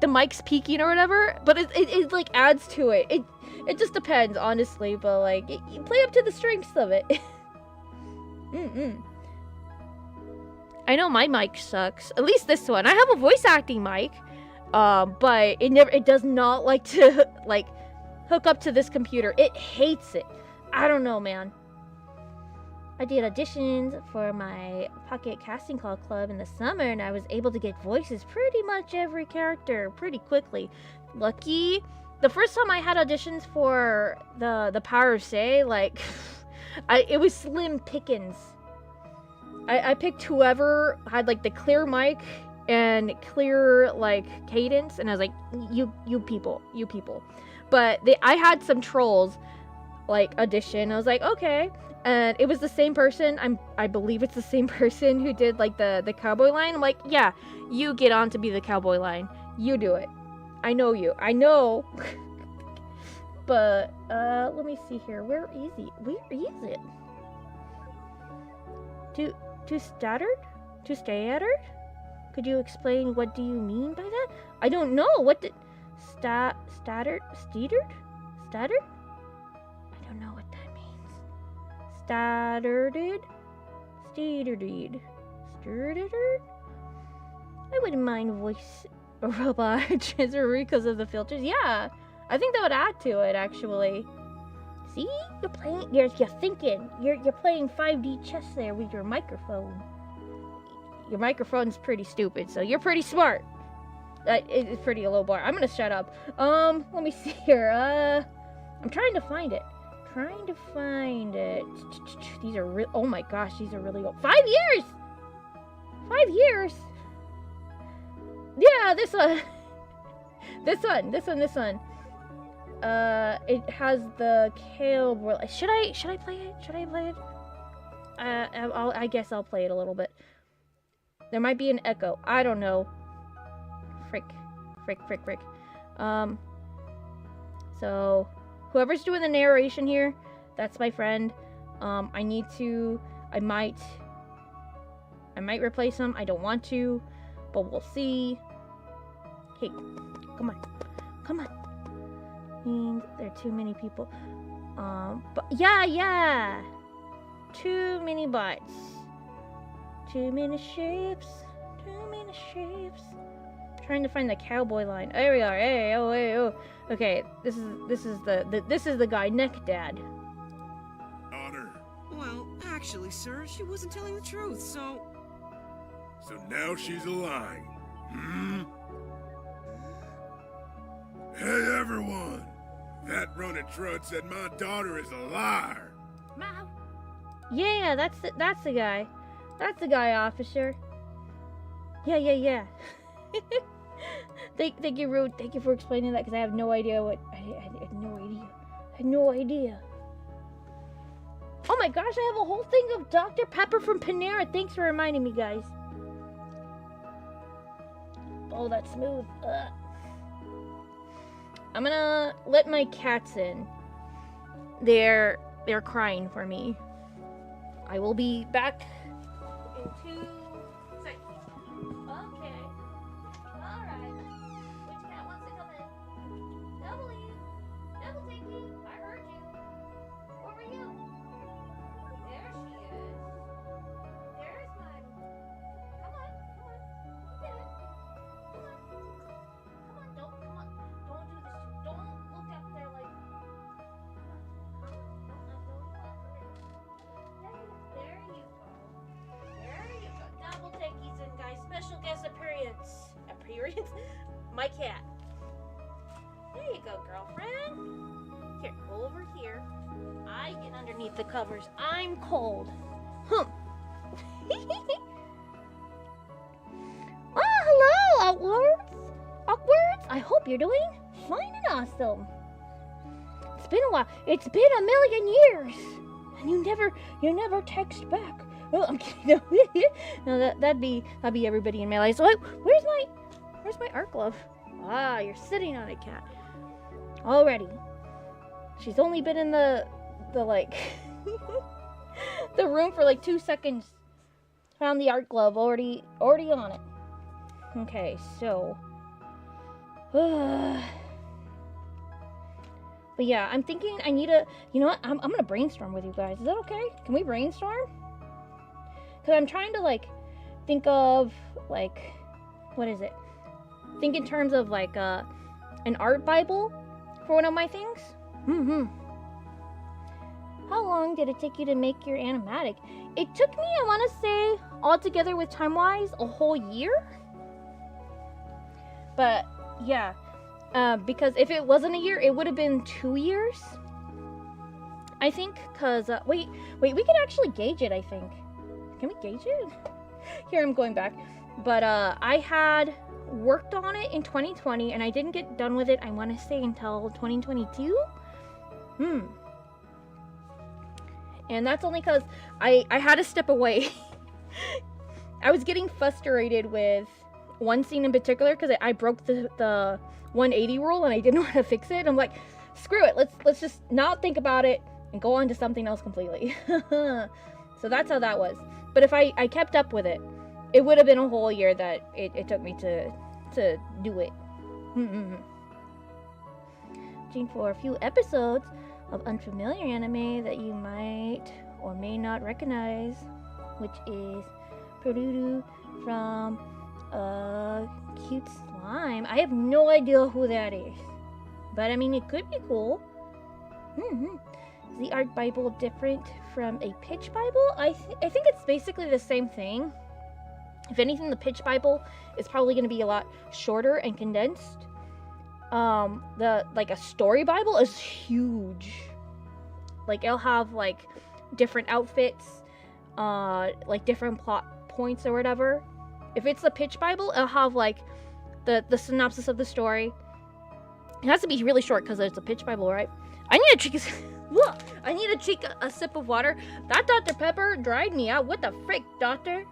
Speaker 1: the mic's peaking or whatever, but it like adds to it. It just depends, honestly, but like you play up to the strengths of it. I know my mic sucks. At least this one. I have a voice acting mic, but it does not like to like hook up to this computer. It hates it. I don't know, man. I did auditions for my Pocket Casting Call Club in the summer, and I was able to get voices pretty much every character pretty quickly. Lucky. The first time I had auditions for the Power of Say, like, it was slim pickings. I picked whoever had like the clear mic and clear like cadence, and I was like, you people. But I had some trolls like audition. I was like, okay. And it was the same person. I believe it's the same person who did like the cowboy line. I'm like, yeah, you get on to be the cowboy line. You do it. I know you. I know. But let me see here. Where is it? To stuttered? To stay at her? Could you explain what do you mean by that? I don't know. What did stuttered? Steetered? Stuttered? I don't know what that means. Stuttered? Steetered? Stuttered? I wouldn't mind voice a robot transfer because of the filters. Yeah, I think that would add to it actually. See, you're playing. You're thinking. You're playing 5D chess there with your microphone. Your microphone's pretty stupid, so you're pretty smart. It's pretty low bar. I'm gonna shut up. Let me see here. I'm trying to find it. These are real. Oh my gosh, these are really old. 5 years. 5 years. Yeah, this one. This one. It has the cowboy. Should I play it? I guess I'll play it a little bit. There might be an echo. I don't know. Frick. So whoever's doing the narration here, that's my friend. I might replace him. I don't want to, but we'll see. Hey, come on. There are too many people. But yeah. Too many bots. Too many shapes. Trying to find the cowboy line. There we are. Hey, oh. Okay, this is the guy, Neck Dad.
Speaker 2: Honor.
Speaker 3: Well, actually, sir, she wasn't telling the truth, so
Speaker 2: now she's lying. Hey, everyone! That running trud said my daughter is a liar.
Speaker 1: Yeah, that's the guy. That's the guy, officer. Yeah. Thank you, Rude. Thank you for explaining that, because I have no idea what... I had no idea. Oh my gosh, I have a whole thing of Dr. Pepper from Panera. Thanks for reminding me, guys. Oh, that's smooth. Ugh. I'm gonna let my cats in. They're crying for me. I will be back in 2 seconds. Okay. Alright. Which cat wants to come in? Double Tinky. I heard you. Where were you? There she is. There's my... Come on. You did it. Come on. Don't do this. Don't look up there like... There you go. Double takeies in, guys. Special guest appearance. My cat. There you go, girlfriend. Here, go over here. I get underneath the covers. I'm cold. Hello, Awkwards. I hope you're doing fine and awesome. It's been a while. It's been a million years. And you never text back. Oh, I'm kidding. No, that'd be everybody in my life. So where's my art glove? Ah, you're sitting on it, cat. Already. She's only been in the like the room for like 2 seconds. Found the art glove already on it. Okay, so but yeah, I'm thinking I need a... You know what? I'm going to brainstorm with you guys. Is that okay? Can we brainstorm? Because I'm trying to, like, think of, like... What is it? Think in terms of, like, an art Bible for one of my things. How long did it take you to make your animatic? It took me, I want to say, altogether with time-wise, a whole year. But, yeah. Because if it wasn't a year, it would have been 2 years. I think, because, wait, we can actually gauge it, I think. Can we gauge it? Here, I'm going back. But, I had worked on it in 2020, and I didn't get done with it, I want to say, until 2022? And that's only because I had to step away. I was getting frustrated with one scene in particular, because I broke the 180 rule and I didn't know how to fix it. I'm like, screw it, let's just not think about it and go on to something else completely. So that's how that was. But if I kept up with it, it would have been a whole year that it took me to do it. Watching for a few episodes of unfamiliar anime that you might or may not recognize, which is Perudu from Cute Slime. I have no idea who that is, but I mean, it could be cool. Is the art Bible different from a pitch Bible? I think it's basically the same thing. If anything, the pitch Bible is probably going to be a lot shorter and condensed. A story Bible is huge. Like, it'll have like different outfits, like different plot points or whatever. If it's the pitch Bible, it'll have like the synopsis of the story. It has to be really short because it's a pitch Bible, right? I need to drink a sip of water. That Dr. Pepper dried me out. What the frick, doctor?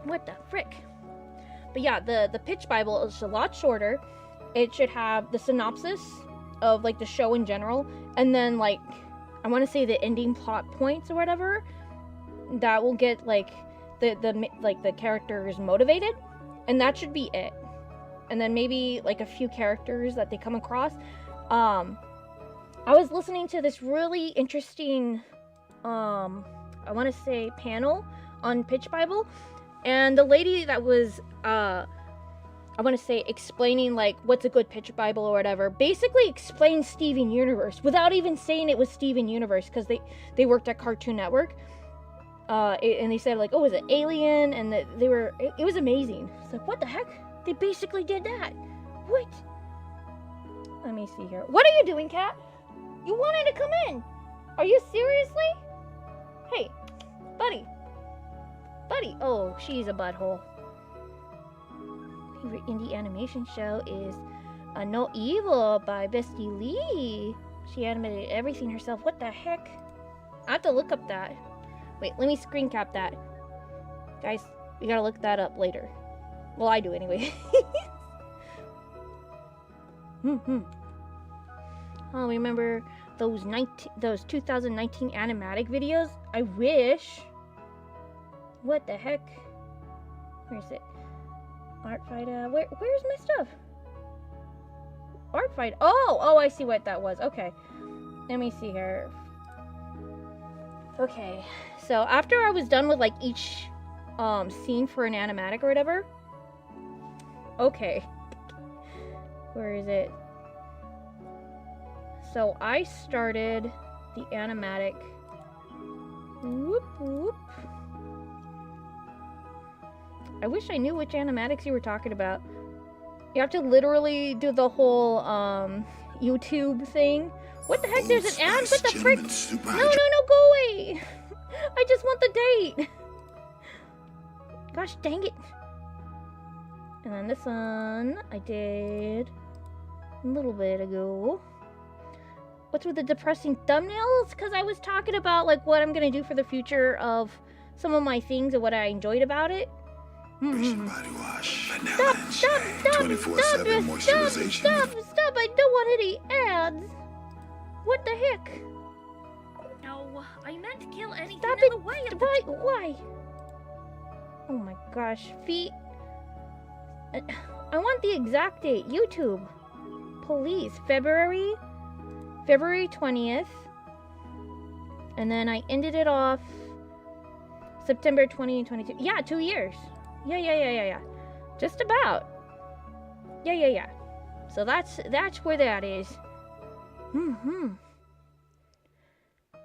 Speaker 1: What the frick? But yeah, the pitch Bible is a lot shorter. It should have the synopsis of like the show in general, and then like I want to say the ending plot points or whatever that will get like the characters motivated, and that should be it. And then maybe like a few characters that they come across. I was listening to this really interesting I want to say panel on Pitch Bible, and the lady that was I want to say explaining like what's a good Pitch Bible or whatever, basically explained Steven Universe without even saying it was Steven Universe, because they worked at Cartoon Network. And they said like, oh, is it Alien? And that it was amazing. It's like, what the heck? They basically did that. What? Let me see here. What are you doing, cat? You wanted to come in? Are you seriously? Hey, buddy. Buddy. Oh, she's a butthole. Favorite indie animation show is No Evil by Bestie Lee. She animated everything herself. What the heck? I have to look up that. Wait, let me screen cap that. Guys, we gotta look that up later. Well, I do anyway. Oh, remember those 2019 animatic videos? I wish. What the heck? Where is it? Art fight. Where's my stuff? Art fight. Oh, I see what that was. Okay, let me see here. Okay, so after I was done with like each scene for an animatic or whatever. Okay, where is it? So I started the animatic. Whoop whoop. I wish I knew which animatics you were talking about. You have to literally do the whole YouTube thing. What the heck? There's an ad? What the frick? No, go away. I just want the date. Gosh dang it. And then this one I did a little bit ago. What's with the depressing thumbnails? Because I was talking about like what I'm going to do for the future of some of my things and what I enjoyed about it.
Speaker 4: Body wash,
Speaker 1: Stop,
Speaker 4: 24/7 moisturization.
Speaker 1: Stop, I don't want any ads. What the heck?
Speaker 5: No, I meant to kill anything
Speaker 1: Stop
Speaker 5: in
Speaker 1: it.
Speaker 5: the way of
Speaker 1: Why? Oh my gosh, feet. I want the exact date. YouTube. Police. February 20th. And then I ended it off September 2022. Yeah, 2 years. Yeah. Just about. Yeah. So that's where that is.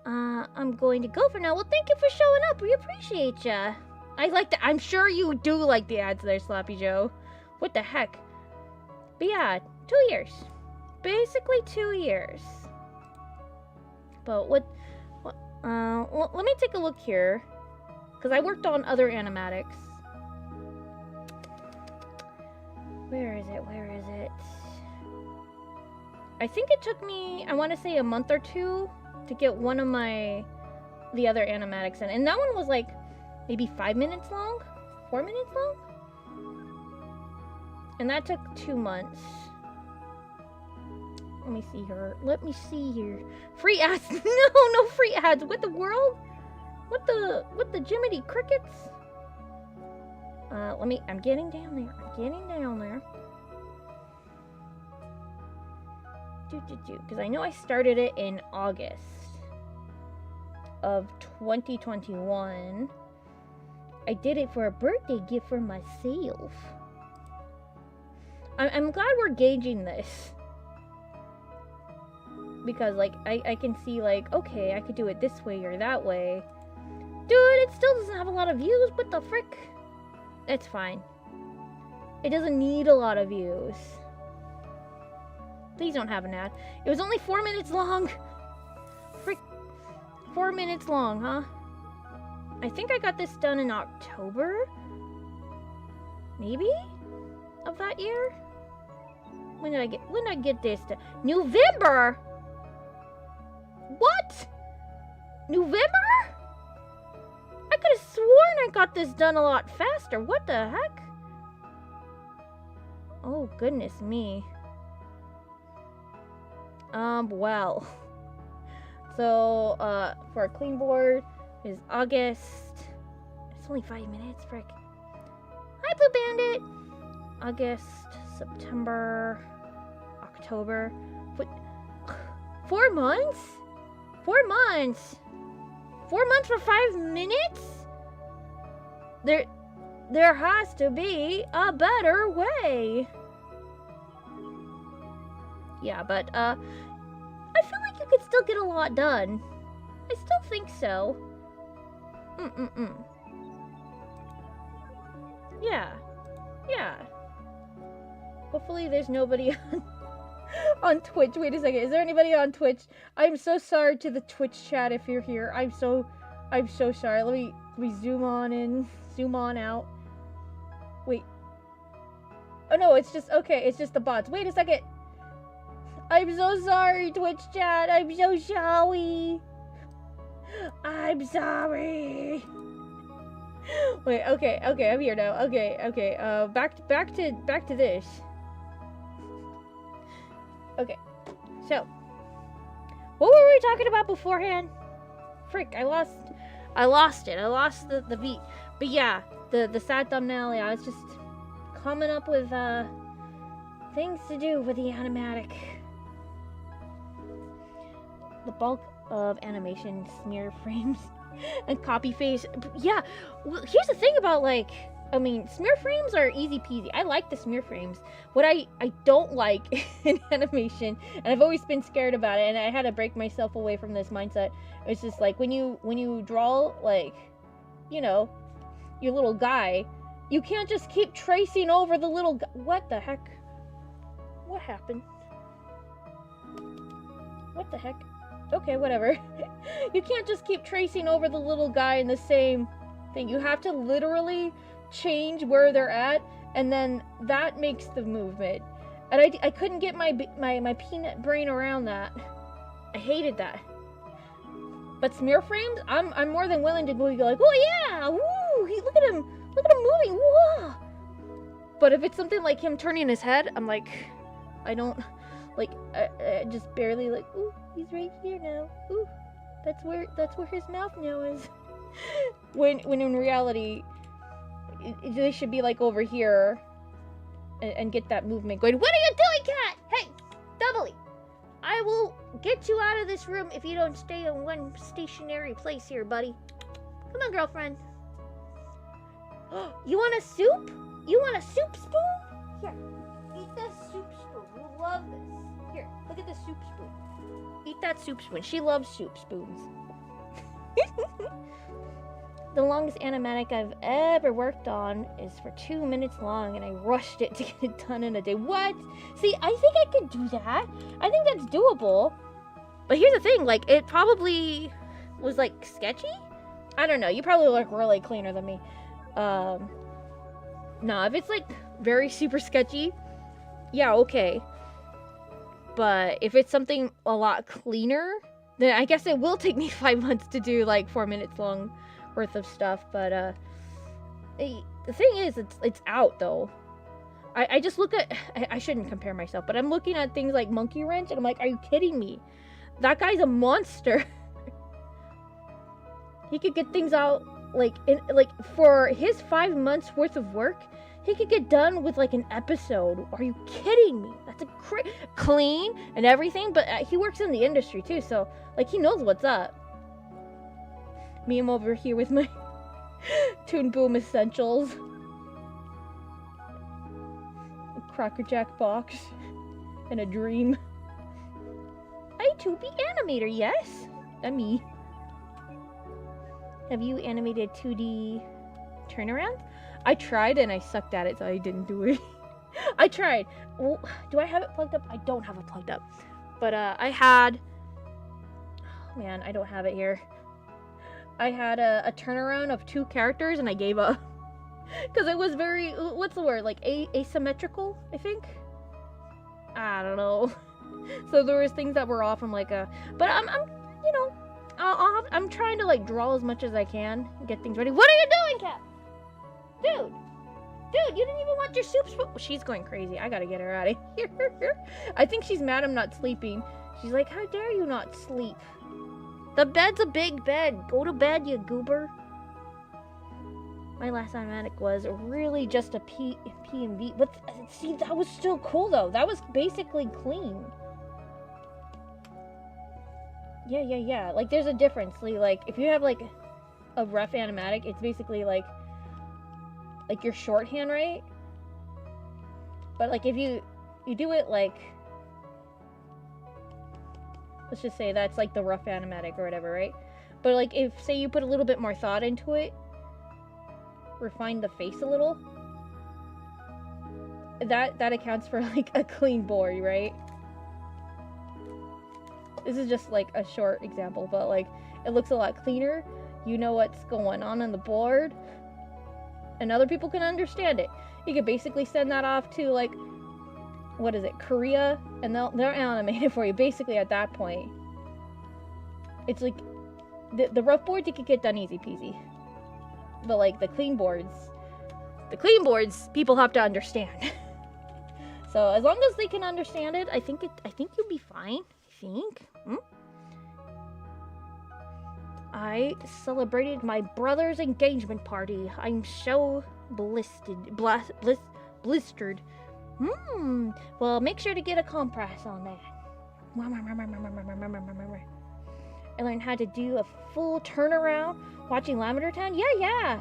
Speaker 1: I'm going to go for now. Well, thank you for showing up. We appreciate ya. I like the. I'm sure you do like the ads there, Sloppy Joe. What the heck? But yeah, 2 years. Basically 2 years. But what well, let me take a look here. Because I worked on other animatics. Where is it? I think it took me, I want to say a month or two to get one of the other animatics in. And that one was like maybe 5 minutes long? 4 minutes long? And that took 2 months. Let me see here. Free ads? No free ads. What the world? What the Jiminy Crickets? I'm getting down there. Because I know I started it in August of 2021. I did it for a birthday gift for myself. I'm glad we're gauging this. Because, like, I can see, like, okay, I could do it this way or that way. Dude, it still doesn't have a lot of views. What the frick? It's fine. It doesn't need a lot of views. Please don't have an ad. It was only 4 minutes long. Frick. 4 minutes long, huh? I think I got this done in October? Maybe? Of that year? When did I get this done? November? What? November? I could have sworn I got this done a lot faster. What the heck? Oh, goodness me. Well. So, for a clean board is August. It's only 5 minutes, frick. Hi, Blue Bandit. August, September, October. What? 4 months? 4 months? 4 months for 5 minutes? There has to be a better way. Yeah, but, I feel like you could still get a lot done. I still think so. Yeah. Hopefully there's nobody on... on Twitch. Wait a second. Is there anybody on Twitch? I'm so sorry to the Twitch chat if you're here. I'm so sorry. Let me zoom on in, zoom on out. Wait. Oh no, it's just okay. It's just the bots. Wait a second. I'm so sorry, Twitch chat. I'm so sorry. I'm sorry. Wait. Okay. I'm here now. Okay. Back to this. Okay. So, what were we talking about beforehand? Frick, I lost it. I lost the beat. But yeah, the sad thumbnail. Yeah, it's just coming up with things to do with the animatic. The bulk of animation smear frames and copy paste. Yeah, well, here's the thing about like, I mean, smear frames are easy peasy. I like the smear frames. What I don't like in animation, and I've always been scared about it, and I had to break myself away from this mindset. It's just like when you draw like, you know, your little guy, you can't just keep tracing over the little guy. What the heck? What happened? What the heck? Okay, whatever. You can't just keep tracing over the little guy in the same thing. You have to literally change where they're at, and then that makes the movement. And I couldn't get my peanut brain around that. I hated that. But smear frames, I'm more than willing to go like, oh yeah, woo! Look at him moving, whoa! But if it's something like him turning his head, I'm like, I don't like, I just barely like, ooh, he's right here now. Ooh, that's where his mouth now is. when in reality, they should be like over here and get that movement going. What are you doing, cat? Hey, Doubly, I will get you out of this room if you don't stay in one stationary place here, buddy. Come on, girlfriend. You want a soup? You want a soup spoon? Here, eat this soup spoon. You love this. Here, look at this soup spoon. Eat that soup spoon. She loves soup spoons. The longest animatic I've ever worked on is for 2 minutes long, and I rushed it to get it done in a day. What? See, I think I could do that. I think that's doable. But here's the thing, like, it probably was, like, sketchy? I don't know. You probably look really cleaner than me. No, if it's, like, very super sketchy, yeah, okay. But if it's something a lot cleaner, then I guess it will take me 5 months to do, like, 4 minutes long worth of stuff. But the thing is, it's out though. I just look at, I shouldn't compare myself, but I'm looking at things like Monkey Wrench, and I'm like, are you kidding me? That guy's a monster. He could get things out like for his 5 months worth of work, he could get done with like an episode. Are you kidding me? That's a clean and everything, but he works in the industry too, so like he knows what's up. Me, I'm over here with my Toon Boom essentials. A Cracker Jack box. And a dream. I too be animator, yes? Me. Have you animated 2D turnarounds? I tried and I sucked at it, so I didn't do it. I tried. Well, do I have it plugged up? I don't have it plugged up. But I had... Oh, man, I don't have it here. I had a turnaround of 2 characters and I gave up. Because it was very, what's the word? Like asymmetrical, I think? I don't know. So there was things that were off. I'm like, but I'm you know, I'm trying to like draw as much as I can, get things ready. What are you doing, Cap? Dude, you didn't even want your soup spoon. She's going crazy. I gotta get her out of here. I think she's mad I'm not sleeping. She's like, how dare you not sleep? The bed's a big bed. Go to bed, you goober. My last animatic was really just a PMV. But see, that was still cool though. That was basically clean. Yeah. Like there's a difference. Like if you have like a rough animatic, it's basically like your shorthand, right? But like if you do it like, let's just say that's like the rough animatic or whatever, right? But like if, say you put a little bit more thought into it, refine the face a little, that accounts for like a clean board, right? This is just like a short example, but like it looks a lot cleaner. You know what's going on the board, and other people can understand it. You could basically send that off to like, what is it, Korea, and they'll animate it for you. Basically, at that point, it's like the rough boards you could get done easy peasy, but like the clean boards, people have to understand. So as long as they can understand it, I think you'll be fine. I think. I celebrated my brother's engagement party. I'm so blistered. Well, make sure to get a compress on that. I learned how to do a full turnaround watching Lavender Town. Yeah.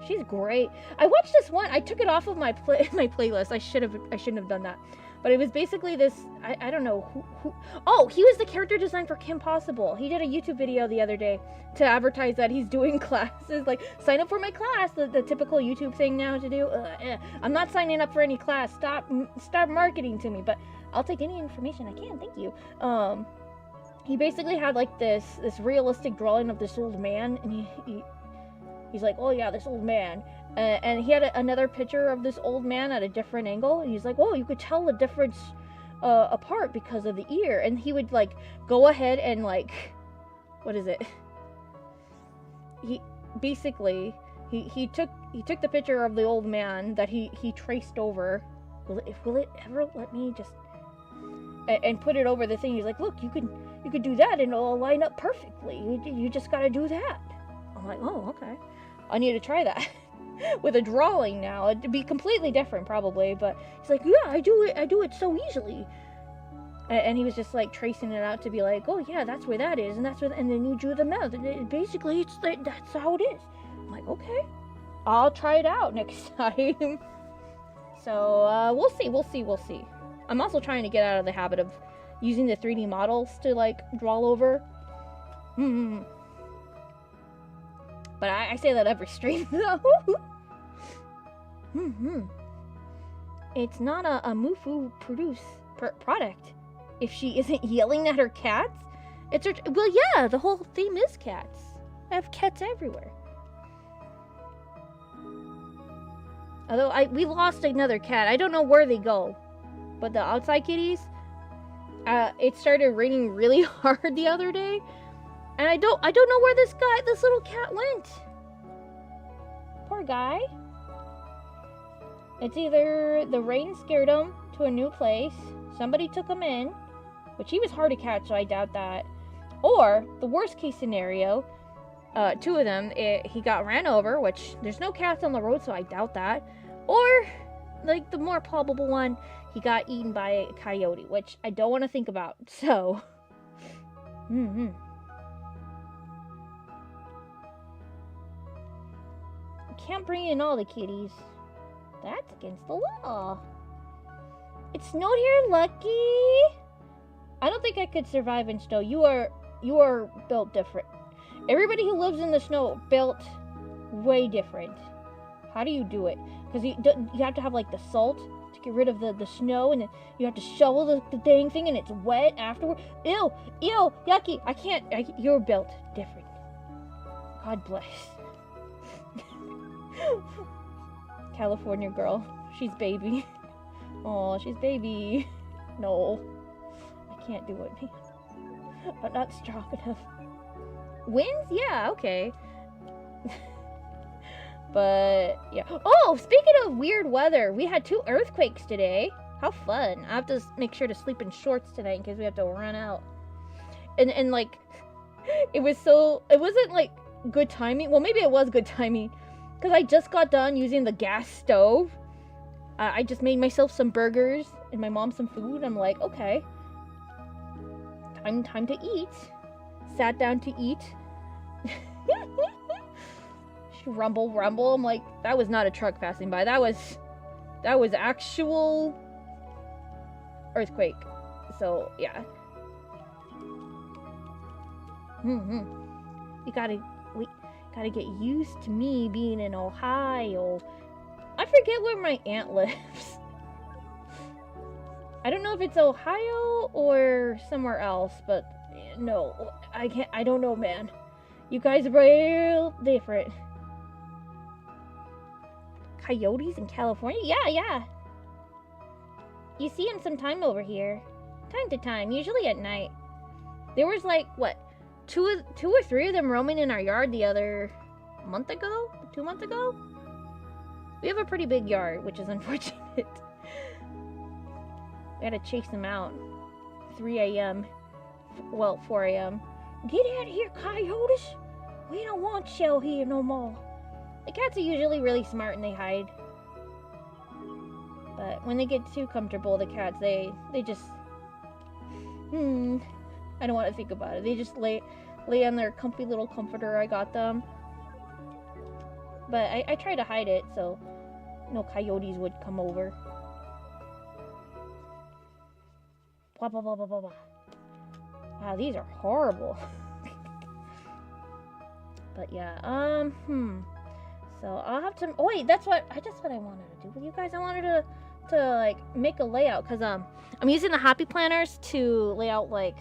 Speaker 1: She's great. I watched this one. I took it off of my playlist. I shouldn't have done that. But it was basically this. I don't know who. Oh, he was the character design for Kim Possible. He did a YouTube video the other day to advertise that he's doing classes. Like, sign up for my class. The typical YouTube thing now to do. I'm not signing up for any class. Stop marketing to me. But I'll take any information I can. Thank you. He basically had like this realistic drawing of this old man, and he's like, oh yeah, this old man. And he had another picture of this old man at a different angle. And he's like, oh, you could tell the difference apart because of the ear. And he would like go ahead and like, what is it? He basically he took the picture of the old man that he traced over. Will it ever let me just and put it over the thing? He's like, look, you could do that and it'll line up perfectly. You just gotta do that. I'm like, oh, okay. I need to try that. With a drawing now. It'd be completely different probably, but he's like, yeah, I do it so easily. And he was just like tracing it out to be like, oh yeah, that's where that is, and that's where, and then you drew the mouth, and basically it's like, that's how it is. I'm like, okay, I'll try it out next time. So we'll see. I'm also trying to get out of the habit of using the 3D models to like draw over. But I say that every stream, though. It's not a Mufu product. If she isn't yelling at her cats, it's her. Well, yeah, the whole theme is cats. I have cats everywhere. Although we lost another cat. I don't know where they go, but the outside kitties. It started raining really hard the other day. And I don't know where this little cat went. Poor guy. It's either the rain scared him to a new place, somebody took him in, which he was hard to catch, so I doubt that. Or, the worst case scenario, two of them, he got ran over, which there's no cats on the road, so I doubt that. Or, like, the more probable one, he got eaten by a coyote, which I don't want to think about, so. Can't bring in all the kitties. That's against the law. It snowed here, Lucky. I don't think I could survive in snow. You are built different. Everybody who lives in the snow built way different. How do you do it? Because you have to have like the salt to get rid of the snow, and then you have to shovel the dang thing, and it's wet afterward. Ew, yucky. I can't. You're built different. God bless. California girl. She's baby. Oh, she's baby. No. I can't do it, man. I'm not strong enough. Winds? Yeah, okay. But, yeah. Oh, speaking of weird weather, we had 2 earthquakes today. How fun. I have to make sure to sleep in shorts tonight in case we have to run out. And like, it wasn't like good timing. Well, maybe it was good timing. Because I just got done using the gas stove. I just made myself some burgers and my mom some food. I'm like, okay. Time to eat. Sat down to eat. Rumble. I'm like, that was not a truck passing by. That was actual earthquake. So, yeah. We gotta get used to me being in Ohio. I forget where my aunt lives. I don't know if it's Ohio or somewhere else, but no, I can't. I don't know, man. You guys are real different. Coyotes in California? Yeah. You see them sometime over here. Time to time, usually at night. There was like, what, two or three of them roaming in our yard the other month ago? 2 months ago? We have a pretty big yard, which is unfortunate. We had to chase them out. 3 a.m. Well, 4 a.m. Get out of here, coyotes! We don't want Shell here no more. The cats are usually really smart and they hide. But when they get too comfortable, the cats, they just... I don't want to think about it. They just lay on their comfy little comforter I got them. But I try to hide it so no coyotes would come over. Blah, blah, blah, blah, blah, blah. Wow, these are horrible. But yeah, so I'll have to. Oh wait, that's what I wanted to do with you guys. I wanted to like make a layout because I'm using the happy planners to lay out like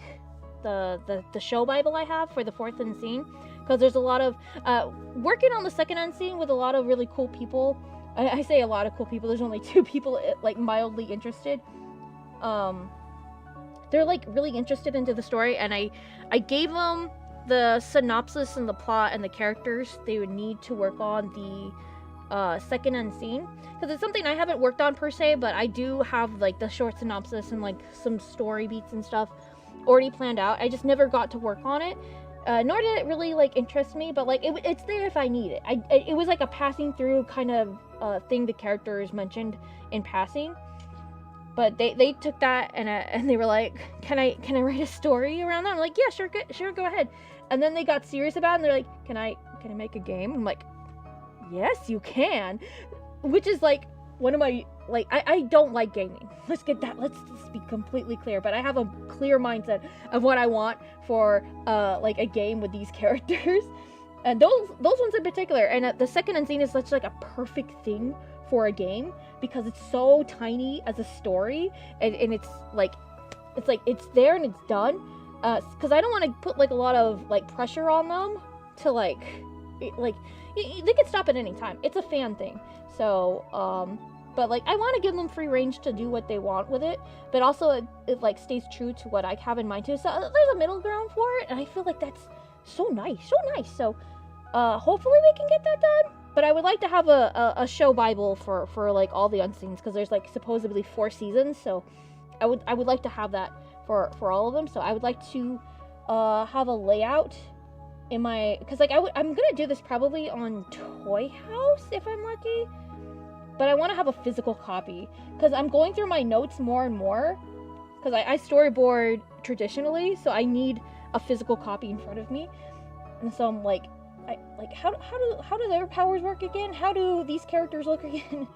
Speaker 1: the show Bible I have for the 4th unseen, because there's a lot of working on the 2nd unseen with a lot of really cool people. I say a lot of cool people. There's only 2 people like mildly interested. They're like really interested into the story, and I gave them the synopsis and the plot and the characters they would need to work on the 2nd unseen, because it's something I haven't worked on per se, but I do have like the short synopsis and like some story beats and stuff already planned out. I just never got to work on it, nor did it really like interest me, but like it's there if I need it. It was like a passing through kind of thing the characters mentioned in passing. But they took that and they were like, can I write a story around that? I'm like, yeah, sure, go ahead. And then they got serious about it and they're like, can I make a game? I'm like, yes, you can. Which is like one of my, like, I don't like gaming. Let's just be completely clear. But I have a clear mindset of what I want for like a game with these characters. And those ones in particular. And the 2nd unseen is such like a perfect thing for a game because it's so tiny as a story, and it's it's there and it's done, because I don't want to put like a lot of like pressure on them to like they can stop at any time. It's a fan thing, so but like I want to give them free range to do what they want with it, but also it like stays true to what I have in mind too. So there's a middle ground for it, and I feel like that's so nice. So hopefully we can get that done. But I would like to have a show Bible for like all the unseens, because there's like supposedly 4 seasons, so I would like to have that for all of them. So I would like to have a layout in my, because like I'm gonna do this probably on Toy House if I'm lucky, but I want to have a physical copy because I'm going through my notes more and more, because I storyboard traditionally, so I need a physical copy in front of me, and so I'm like, how do their powers work again? How do these characters look again?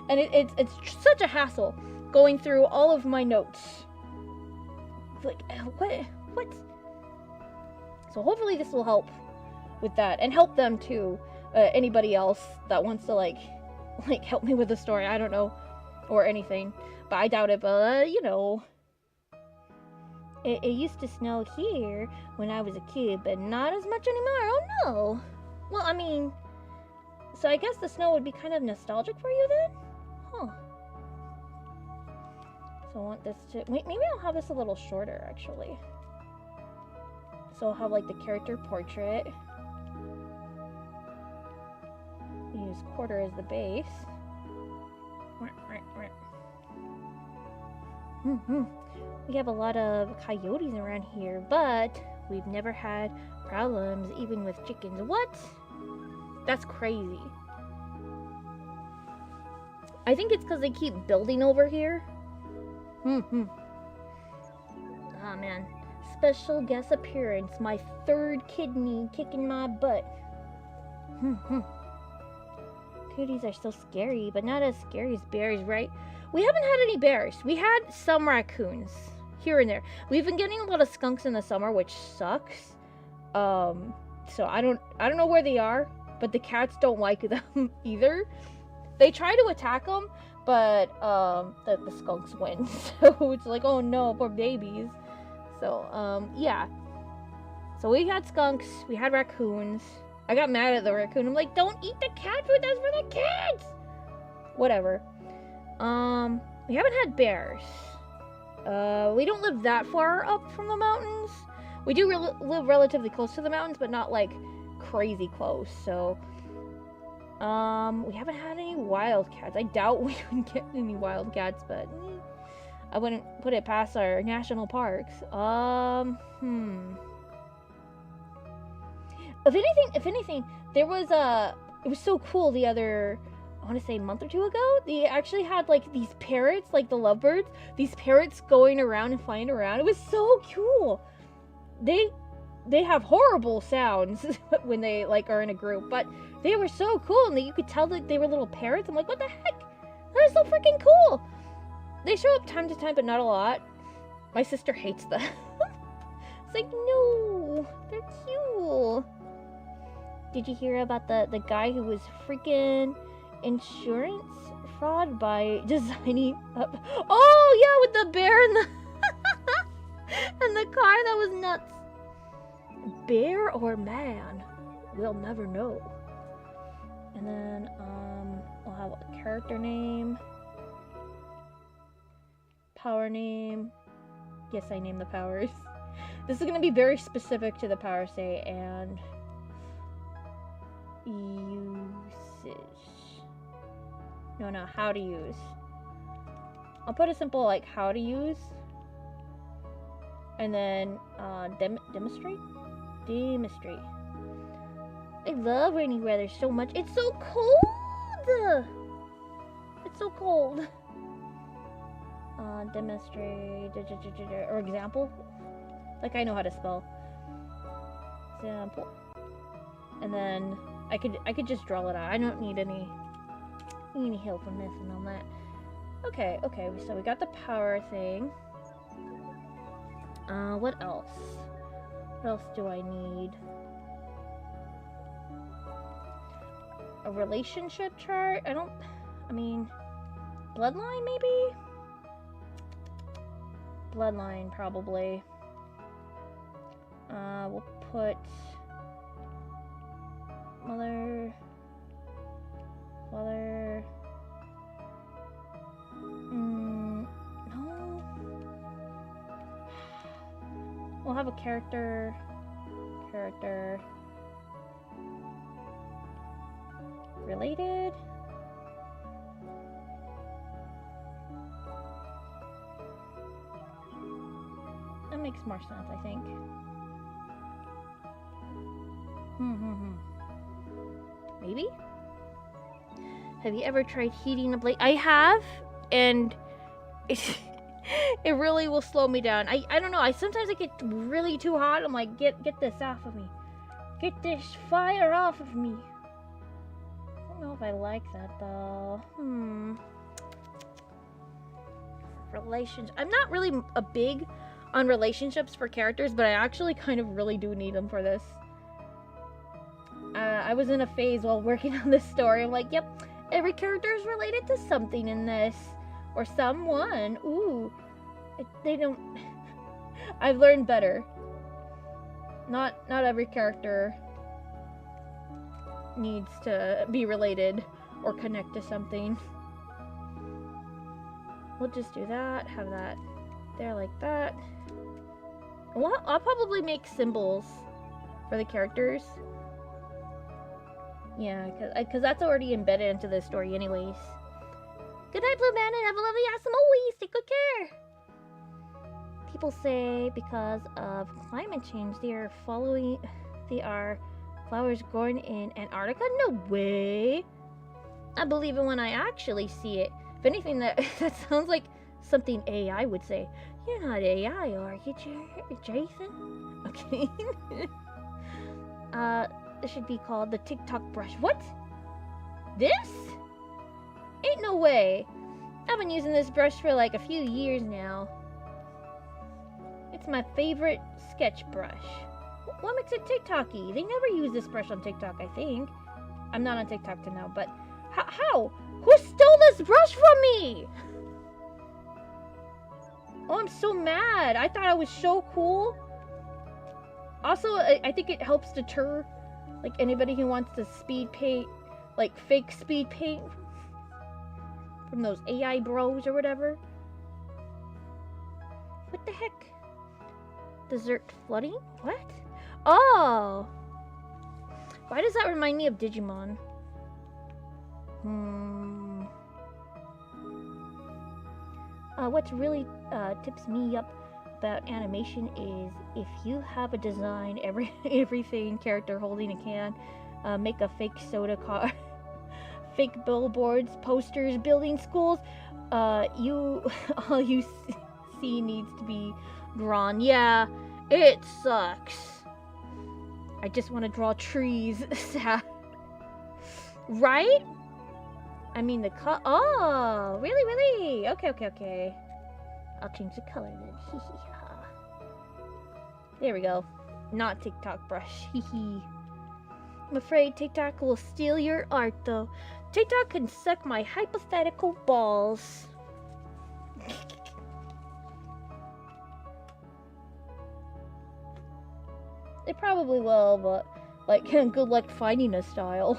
Speaker 1: And it's such a hassle going through all of my notes. Like what? So hopefully this will help with that, and help them too. Anybody else that wants to like help me with the story, I don't know, or anything, but I doubt it. But you know. It used to snow here when I was a kid, but not as much anymore. Oh no! Well, I mean, so I guess the snow would be kind of nostalgic for you then? Huh. So I want this to... Wait, maybe I'll have this a little shorter, actually. So I'll have, like, the character portrait. Use quarter as the base. We have a lot of coyotes around here, but we've never had problems even with chickens. What? That's crazy. I think it's because they keep building over here. Oh man. Special guest appearance. My 3rd kidney kicking my butt. Coyotes are still scary, but not as scary as bears, right? We haven't had any bears. We had some raccoons here and there. We've been getting a lot of skunks in the summer, which sucks. So I don't know where they are, but the cats don't like them either. They try to attack them, but the skunks win. So it's like, oh no, poor babies. So yeah. So we had skunks, we had raccoons. I got mad at the raccoon. I'm like, don't eat the cat food, that's for the kids! Whatever. We haven't had bears. We don't live that far up from the mountains. We do live relatively close to the mountains, but not like crazy close, so... we haven't had any wildcats. I doubt we would get any wildcats, but... I wouldn't put it past our national parks. If anything, there was it was so cool the other, I want to say a month or two ago, they actually had like these parrots, like the lovebirds, these parrots going around and flying around. It was so cool. They have horrible sounds when they like are in a group, but they were so cool, and you could tell that they were little parrots. I'm like, what the heck? That is so freaking cool. They show up time to time, but not a lot. My sister hates them. It's like, no, they're cute. Did you hear about the guy who was freaking insurance fraud by designing up? Oh yeah, with the bear and the and the car. That was nuts. Bear or man, we'll never know. And then we'll have a character name, power name. Yes, I named the powers. This is going to be very specific to the power say, and usage. No, how to use. I'll put a simple like how to use, and then demonstrate. I love rainy weather so much. It's so cold. It's so cold. Demonstrate or example. Like I know how to spell. Example. And then I could just draw it out. I don't need any help on this and on that. Okay, so we got the power thing. What else? What else do I need? A relationship chart? I mean, bloodline maybe? Bloodline probably. We'll put mother, father. No. We'll have a character. Related. That makes more sense, I think. Maybe? Have you ever tried heating a blade? I have, and it really will slow me down. I don't know. Sometimes I get really too hot. I'm like, get this off of me. Get this fire off of me. I don't know if I like that though. Relations. I'm not really a big on relationships for characters, but I actually kind of really do need them for this. I was in a phase while working on this story. I'm like, yep, every character is related to something in this. Or someone. Ooh. They don't... I've learned better. Not every character needs to be related or connect to something. We'll just do that. Have that there like that. Well, I'll probably make symbols for the characters. Yeah, because that's already embedded into the story anyways. Good night, Blue Man, and have a lovely, awesome always. Take good care. People say because of climate change, they are flowers growing in Antarctica? No way. I believe it when I actually see it. If anything, that sounds like something AI would say. You're not AI, are you, Jason? Okay. This should be called the TikTok brush. What? This? Ain't no way. I've been using this brush for like a few years now. It's my favorite sketch brush. What makes it TikTok-y? They never use this brush on TikTok, I think. I'm not on TikTok to know, but how? Who stole this brush from me? Oh, I'm so mad. I thought I was so cool. Also, I think it helps deter, like, anybody who wants to speed paint, like, fake speed paint from those AI bros or whatever. What the heck? Desert flooding? What? Oh! Why does that remind me of Digimon? What really tips me up about animation is if you have a design, everything character holding a can, make a fake soda car, fake billboards, posters, building schools, all you see needs to be drawn. Yeah, it sucks. I just want to draw trees. Right? I mean oh, really? Okay. I'll change the color then. There we go. Not TikTok brush. I'm afraid TikTok will steal your art though. TikTok can suck my hypothetical balls. They probably will, but like, good luck finding a style.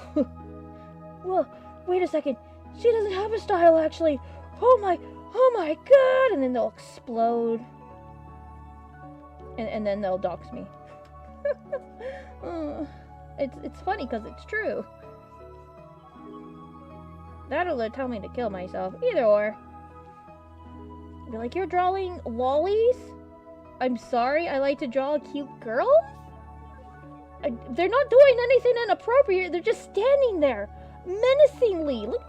Speaker 1: Whoa, wait a second. She doesn't have a style actually. Oh my god! And then they'll explode. And then they'll dox me. It's funny because it's true. That'll tell me to kill myself. Either or. Be like, you're drawing lollies? I'm sorry, I like to draw cute girls? They're not doing anything inappropriate. They're just standing there. Menacingly. Look,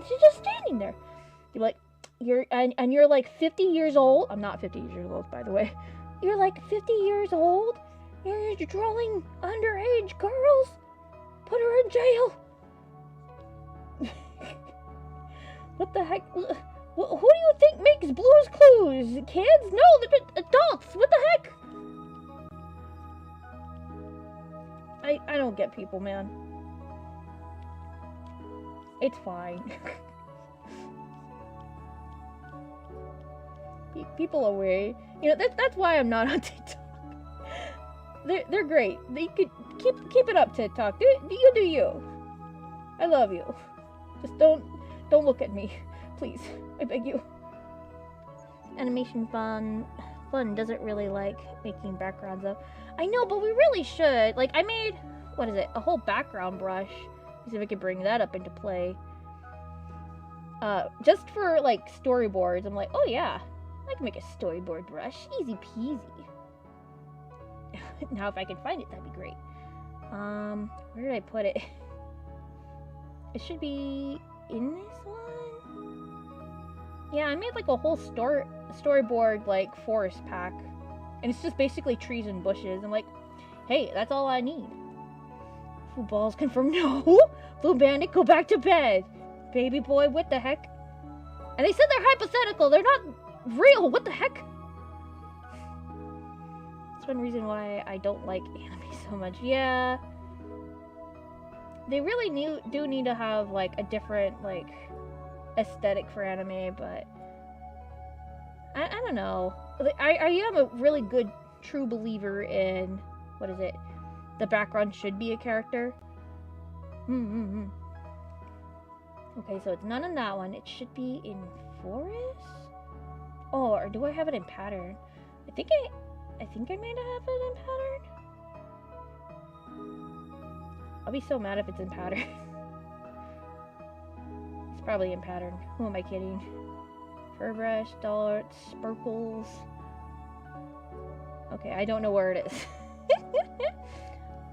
Speaker 1: she's just standing there. You're like, you're like 50 years old. I'm not 50 years old, by the way. You're like 50 years old. You're drawing underage girls. Put her in jail. What the heck? Who do you think makes Blue's Clues? Kids? No, they're adults. What the heck? I don't get people, man. It's fine. People are weird. You know, that's why I'm not on TikTok. They're great. They could keep it up, TikTok. You do you. I love you. Just don't look at me, please. I beg you. Animation fun doesn't really like making backgrounds up. I know, but we really should. Like, I made, what is it, a whole background brush. Let's see if I can bring that up into play. Just for, like, storyboards. I'm like, oh yeah, I can make a storyboard brush. Easy peasy. Now, if I can find it, that'd be great. Where did I put it? It should be in this one? Yeah, I made, like, a whole storyboard, like, forest pack. And it's just basically trees and bushes. I'm like, hey, that's all I need. Football's confirmed. No! Blue Bandit, go back to bed. Baby boy, what the heck? And they said they're hypothetical. They're not real. What the heck? That's one reason why I don't like anime so much. Yeah. They really do need to have, like, a different, like, aesthetic for anime, but I don't know. I am a really good true believer in, what is it? The background should be a character. Okay, so it's none in that one. It should be in forest? Oh, or do I have it in pattern? I think I may have it in pattern. I'll be so mad if it's in pattern. It's probably in pattern. Who am I kidding? Fur brush, darts, sparkles. Okay, I don't know where it is.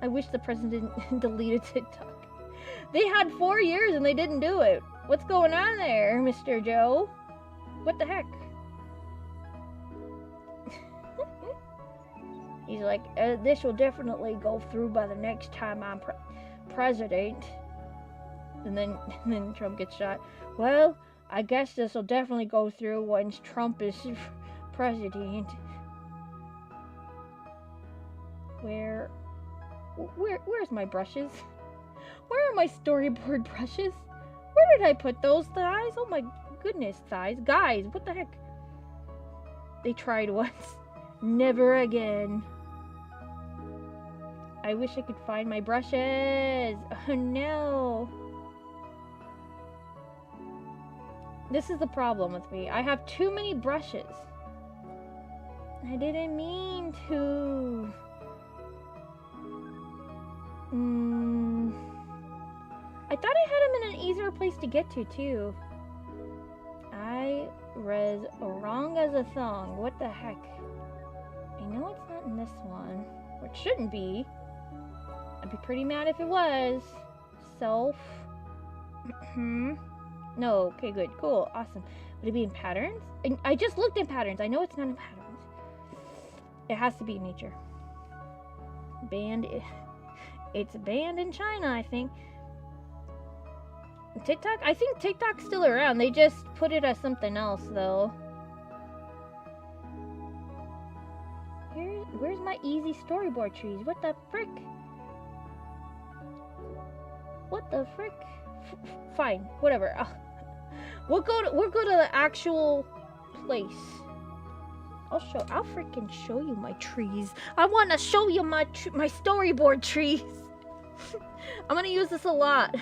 Speaker 1: I wish the president deleted TikTok. They had 4 years and they didn't do it. What's going on there, Mr. Joe? What the heck? He's like, this will definitely go through by the next time I'm president. And then Trump gets shot. Well, I guess this will definitely go through once Trump is president. Where's my brushes? Where are my storyboard brushes? Where did I put those thighs? Oh my goodness, thighs. Guys, what the heck? They tried once. Never again. I wish I could find my brushes. Oh no. This is the problem with me. I have too many brushes. I didn't mean to. I thought I had him in an easier place to get to, too. I was wrong as a thong. What the heck? I know it's not in this one. Or it shouldn't be. I'd be pretty mad if it was. Self. No. Okay, good. Cool. Awesome. Would it be in patterns? I just looked in patterns. I know it's not in patterns. It has to be in nature. Banned. It's banned in China, I think. TikTok? I think TikTok's still around. They just put it as something else, though. Where's my easy storyboard trees? What the frick? What the frick? Fine, whatever. We'll go to the actual place. I'll freaking show you my trees. I want to show you my storyboard trees. I'm gonna use this a lot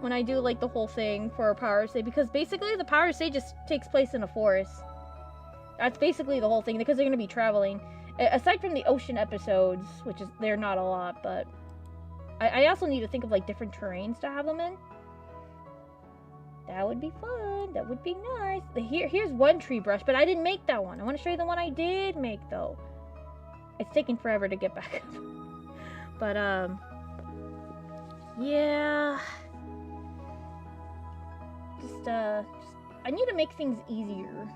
Speaker 1: when I do like the whole thing for a power save, because basically the power save just takes place in a forest. That's basically the whole thing, because they're gonna be traveling. Aside from the ocean episodes, which is they're not a lot, but I also need to think of like different terrains to have them in. That would be fun. That would be nice. Here's one tree brush, but I didn't make that one. I want to show you the one I did make, though. It's taking forever to get back up. But, yeah. Just, I need to make things easier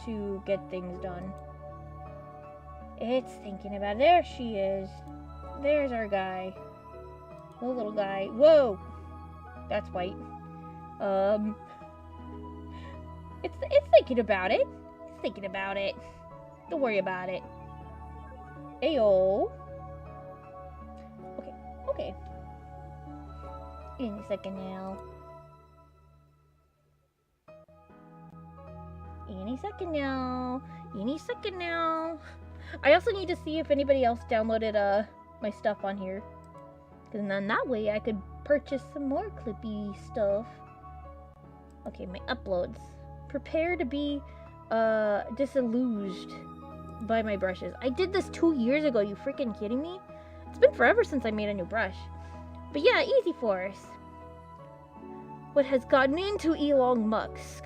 Speaker 1: to get things done. It's thinking about it. There she is. There's our guy. The little guy. Whoa! That's white. It's thinking about it. It's thinking about it. Don't worry about it. Ayo. Okay. Any second now. Any second now. I also need to see if anybody else downloaded my stuff on here. Because then that way I could purchase some more clippy stuff. Okay, my uploads. Prepare to be disillusioned by my brushes. I did this 2 years ago. You freaking kidding me? It's been forever since I made a new brush. But yeah, easy force. What has gotten into Elon Musk?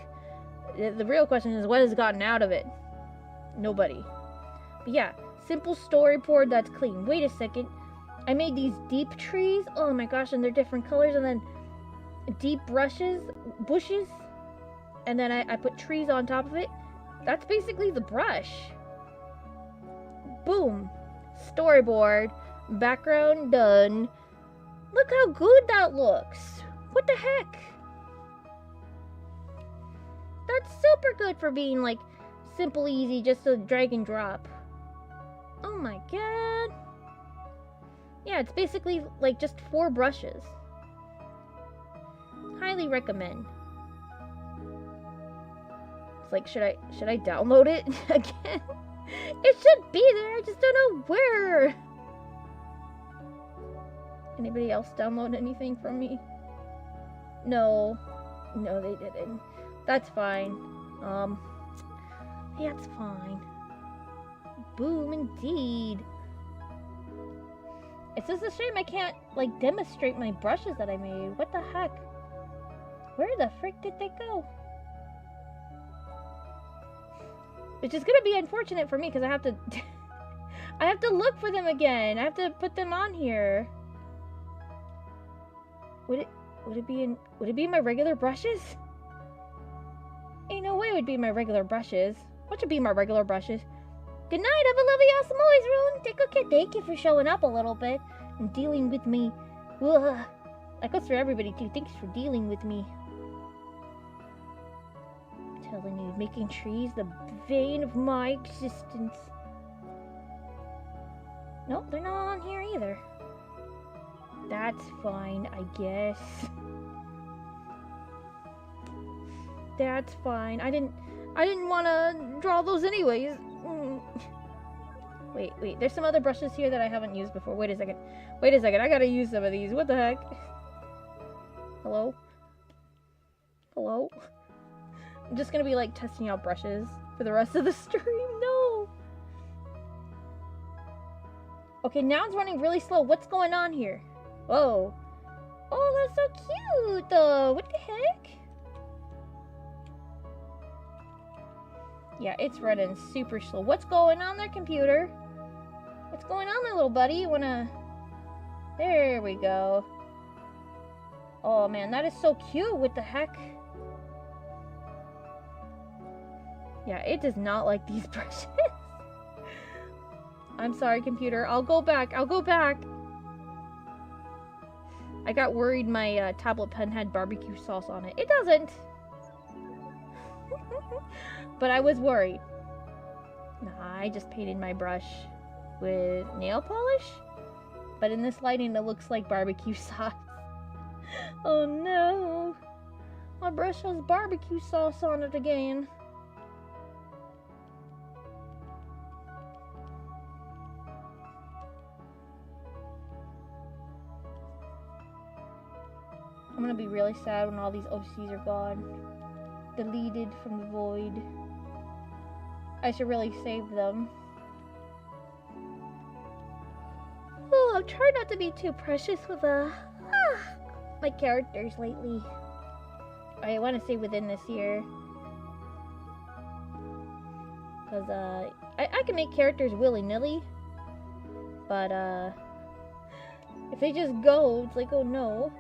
Speaker 1: The real question is, what has gotten out of it? Nobody. But yeah, simple storyboard that's clean. Wait a second. I made these deep trees. Oh my gosh, and they're different colors. And then deep bushes. And then I put trees on top of it. That's basically the brush. Boom. Storyboard. Background done. Look how good that looks. What the heck? That's super good for being like simple, easy, just a drag and drop. Oh my god. Yeah, it's basically like just 4 brushes. Highly recommend. It's like, should I download it again? It should be there, I just don't know where. Anybody else download anything from me? No, they didn't. That's fine. Yeah, it's fine. Boom, indeed. It's just a shame I can't, like, demonstrate my brushes that I made. What the heck? Where the frick did they go? Which is gonna be unfortunate for me, because I have to... I have to look for them again. I have to put them on here. Would it be in my regular brushes? Ain't no way it would be my regular brushes. What should be my regular brushes? Good night, have a lovely, awesome always, Rune. Take care. Thank you for showing up a little bit and dealing with me. Ugh. That goes for everybody too. Thanks for dealing with me. I'm telling you, making trees the vein of my existence. Nope, they're not on here either. That's fine, I guess. That's fine. I didn't want to draw those anyways. Wait. There's some other brushes here that I haven't used before. Wait a second. I gotta use some of these. What the heck? Hello? Hello? I'm just gonna be like testing out brushes for the rest of the stream. No! Okay, now it's running really slow. What's going on here? Whoa. Oh, that's so cute! What the heck? Yeah, it's running super slow. What's going on there, computer? What's going on there, little buddy? You wanna... There we go. Oh, man, that is so cute. What the heck? Yeah, it does not like these brushes. I'm sorry, computer. I'll go back. I got worried my tablet pen had barbecue sauce on it. It doesn't. But I was worried. Nah, I just painted my brush with nail polish. But in this lighting, it looks like barbecue sauce. Oh no. My brush has barbecue sauce on it again. I'm gonna be really sad when all these OCs are gone. Deleted from the void. I should really save them. Oh, I'm trying not to be too precious with my characters lately. I want to say within this year. Because I can make characters willy-nilly. But if they just go, it's like, oh no.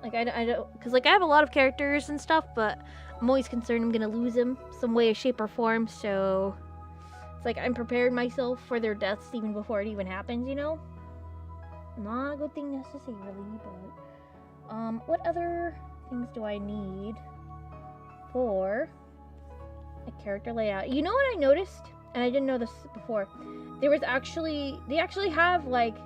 Speaker 1: Like, I don't, because, like, I have a lot of characters and stuff, but I'm always concerned I'm gonna lose them some way, shape, or form, so it's like I'm prepared myself for their deaths even before it even happens, you know? Not a good thing necessarily, but, what other things do I need for a character layout? You know what I noticed? And I didn't know this before. They actually have, like,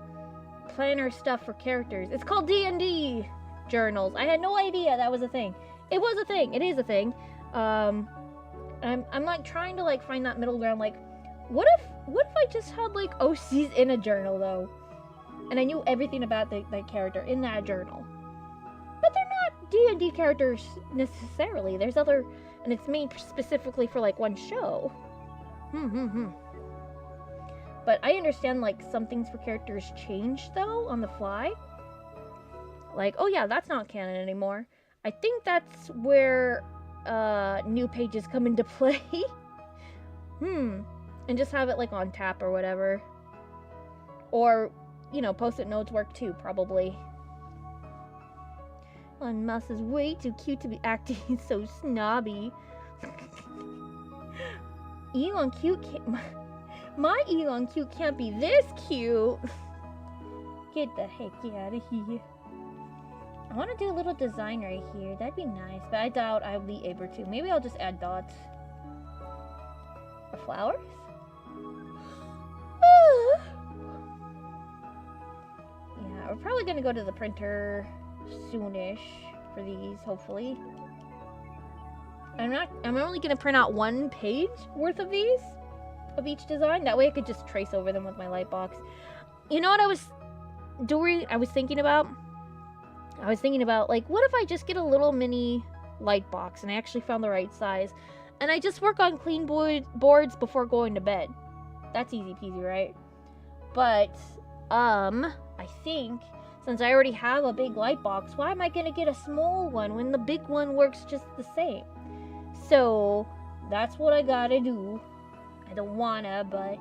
Speaker 1: planner stuff for characters. It's called D&D journals. I had no idea that was a thing. It was a thing. It is a thing. I'm like trying to like find that middle ground. Like, what if I just had like OCs in a journal though, and I knew everything about that character in that journal. But they're not D&D characters necessarily. There's other, and it's made specifically for like one show. But I understand like some things for characters change though on the fly. Like, oh yeah, that's not canon anymore. I think that's where new pages come into play. And just have it like on tap or whatever. Or, you know, post-it notes work too, probably. Elon Musk is way too cute to be acting so snobby. Elon cute can't... My Elon cute can't be this cute. Get the heck out of here. I want to do a little design right here. That'd be nice, but I doubt I'll be able to. Maybe I'll just add dots. Or flowers? Yeah, we're probably going to go to the printer soonish for these, hopefully. I'm only going to print out one page worth of these, of each design. That way I could just trace over them with my light box. You know what I was thinking about, like, what if I just get a little mini light box, and I actually found the right size, and I just work on clean boards before going to bed. That's easy peasy, right? But, I think, since I already have a big light box, why am I gonna get a small one when the big one works just the same? So, that's what I gotta do. I don't wanna, but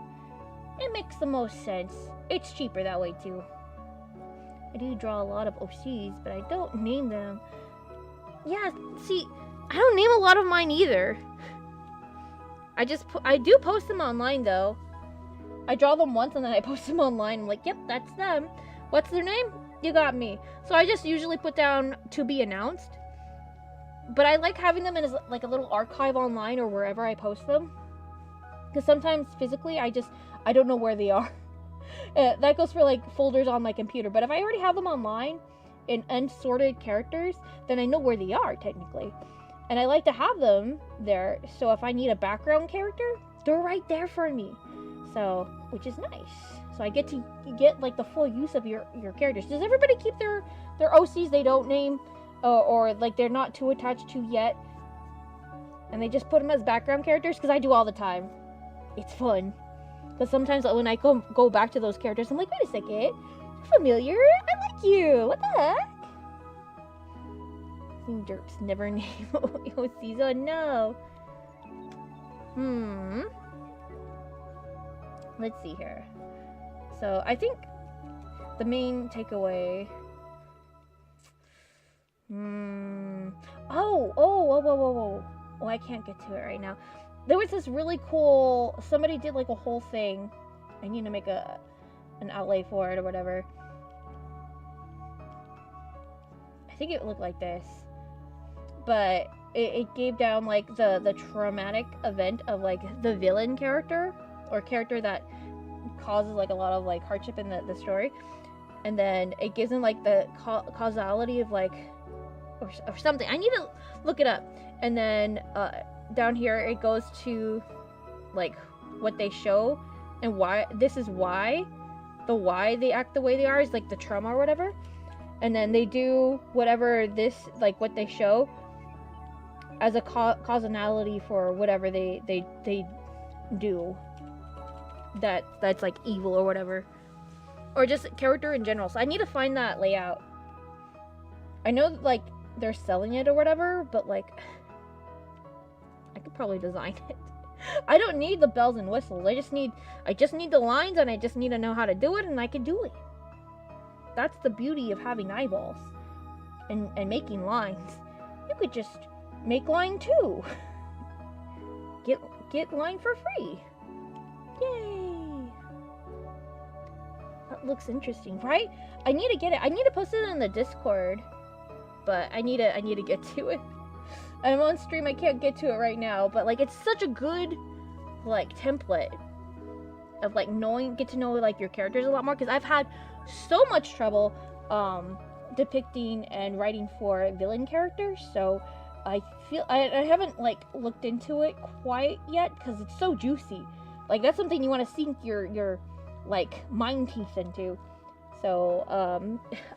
Speaker 1: it makes the most sense. It's cheaper that way, too. I do draw a lot of OCs, but I don't name them. Yeah, see, I don't name a lot of mine either. I do post them online, though. I draw them once, and then I post them online. I'm like, yep, that's them. What's their name? You got me. So I just usually put down to be announced. But I like having them in like a little archive online or wherever I post them. Because sometimes physically, I don't know where they are. That goes for like folders on my computer. But if I already have them online in unsorted characters, then I know where they are technically. And I like to have them there. So if I need a background character, they're right there for me. So, which is nice. So I get to get like the full use of your characters. Does everybody keep their OCs they don't name, or like they're not too attached to yet, and they just put them as background characters? Because I do all the time. It's fun. Because sometimes when I go back to those characters, I'm like, wait a second, you're familiar. I like you. What the heck? You derps never name OCs. Oh no. Let's see here. So I think the main takeaway. Whoa. Oh, I can't get to it right now. There was this really cool. Somebody did like a whole thing. I need to make an outlay for it or whatever. I think it looked like this, but it gave down like the traumatic event of like the villain character or character that causes like a lot of like hardship in the story, and then it gives them like the causality of like or something. I need to look it up. And then down here it goes to like what they show and why this is why they act the way they are is like the trauma or whatever, and then they do whatever this like what they show as a causality for whatever they do that's like evil or whatever, or just character in general. So I need to find that layout. I know like they're selling it or whatever, but like I could probably design it. I don't need the bells and whistles. I just need the lines, and I just need to know how to do it, and I can do it. That's the beauty of having eyeballs and making lines. You could just make line too. Get line for free. Yay! That looks interesting, right? I need to get it. I need to post it in the Discord, but I need to get to it. I'm on stream. I can't get to it right now, but like it's such a good like template of like get to know like your characters a lot more, because I've had so much trouble depicting and writing for villain characters. So I feel I haven't like looked into it quite yet because it's so juicy. Like that's something you want to sink your like mind teeth into. So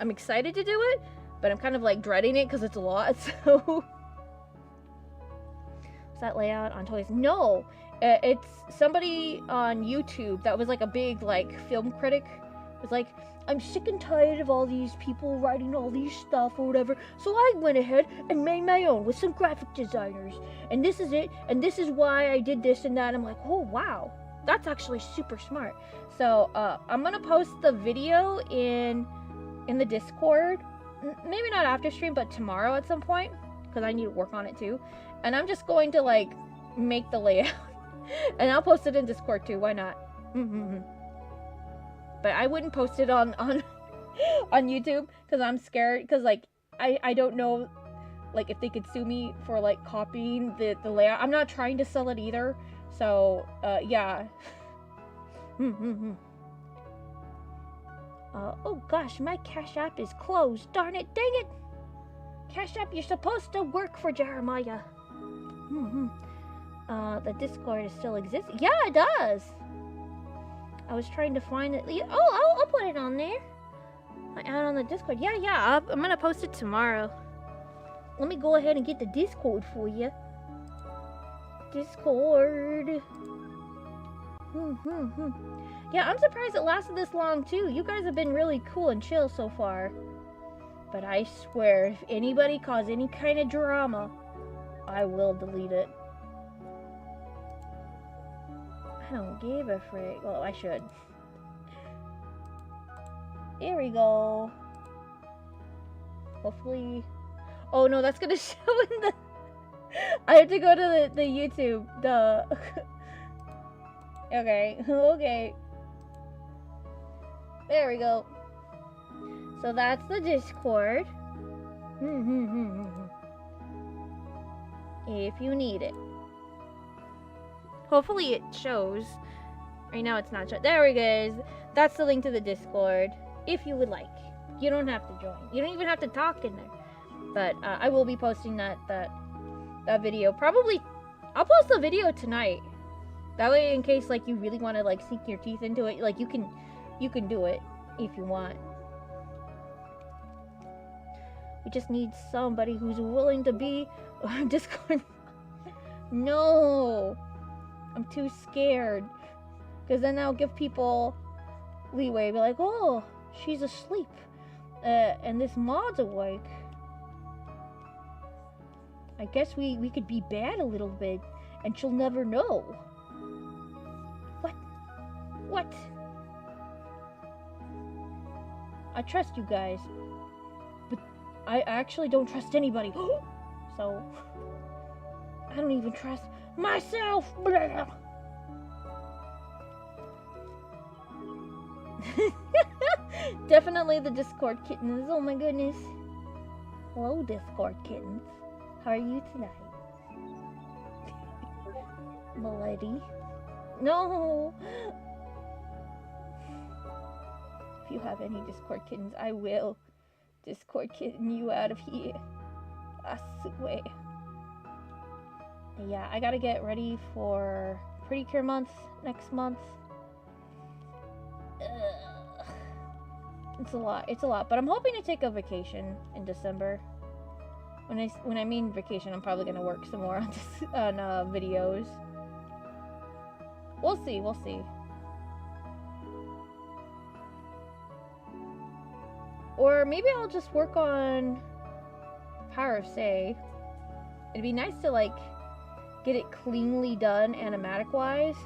Speaker 1: I'm excited to do it, but I'm kind of like dreading it because it's a lot. So is that layout on toys? No, it's somebody on YouTube that was like a big like film critic. It was like, I'm sick and tired of all these people writing all these stuff or whatever, so I went ahead and made my own with some graphic designers, and this is it, and this is why I did this and that. I'm like, oh wow, that's actually super smart. So I'm gonna post the video in the Discord, maybe not after stream, but tomorrow at some point, because I need to work on it too. And I'm just going to like make the layout and I'll post it in Discord too. Why not? But I wouldn't post it on YouTube because I'm scared, because like I don't know like if they could sue me for like copying the layout. I'm not trying to sell it either. So yeah. Oh gosh, my Cash App is closed. Darn it, dang it. Cash App, you're supposed to work for Jeremiah. The Discord still exists. Yeah, it does. I was trying to find it. Oh, I'll put it on there. I add on the Discord. Yeah. I'm gonna post it tomorrow. Let me go ahead and get the Discord for you. Discord. Yeah, I'm surprised it lasted this long too. You guys have been really cool and chill so far. But I swear, if anybody caused any kind of drama, I will delete it. I don't give a frick. Well, I should. Here we go. Hopefully. Oh no, that's gonna show in the. I have to go to the YouTube. Okay. There we go. So that's the Discord. If you need it. Hopefully it shows. Right now it's not showing. There we go. That's the link to the Discord. If you would like. You don't have to join. You don't even have to talk in there. But I will be posting that video. Probably, I'll post the video tonight. That way, in case like you really want to like sink your teeth into it, like you can do it if you want. We just need somebody who's willing to be Discord. No, I'm too scared, because then I'll give people leeway. Be like, oh, she's asleep, and this mod's awake. I guess we could be bad a little bit, and she'll never know. What? I trust you guys, but I actually don't trust anybody. So, I don't even trust myself. Definitely the Discord kittens. Oh my goodness. Hello, Discord kittens. How are you tonight? Milady? No! If you have any Discord kittens, I will Discord kitten you out of here. I swear. Yeah, I gotta get ready for Pretty Cure Month next month. It's a lot, but I'm hoping to take a vacation in December. When I mean vacation, I'm probably gonna work some more on videos. We'll see. Or maybe I'll just work on Power of Say. It'd be nice to like get it cleanly done animatic wise.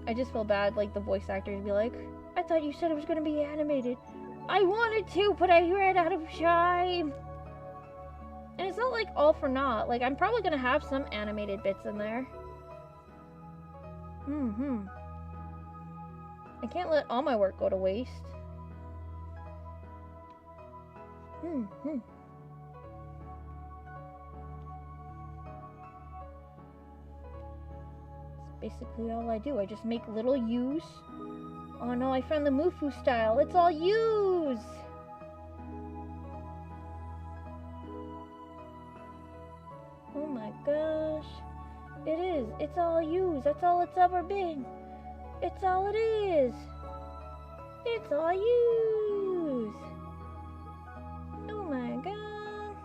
Speaker 1: I just feel bad, like the voice actors be like, I thought you said it was gonna be animated. I wanted to, but I ran out of time. And it's not like all for naught. Like, I'm probably gonna have some animated bits in there. I can't let all my work go to waste. It's basically all I do. I just make little U's. Oh no, I found the Mufu style. It's all U's! Oh my gosh. It is. It's all U's. That's all it's ever been. It's all it is. It's all U's. Oh my god.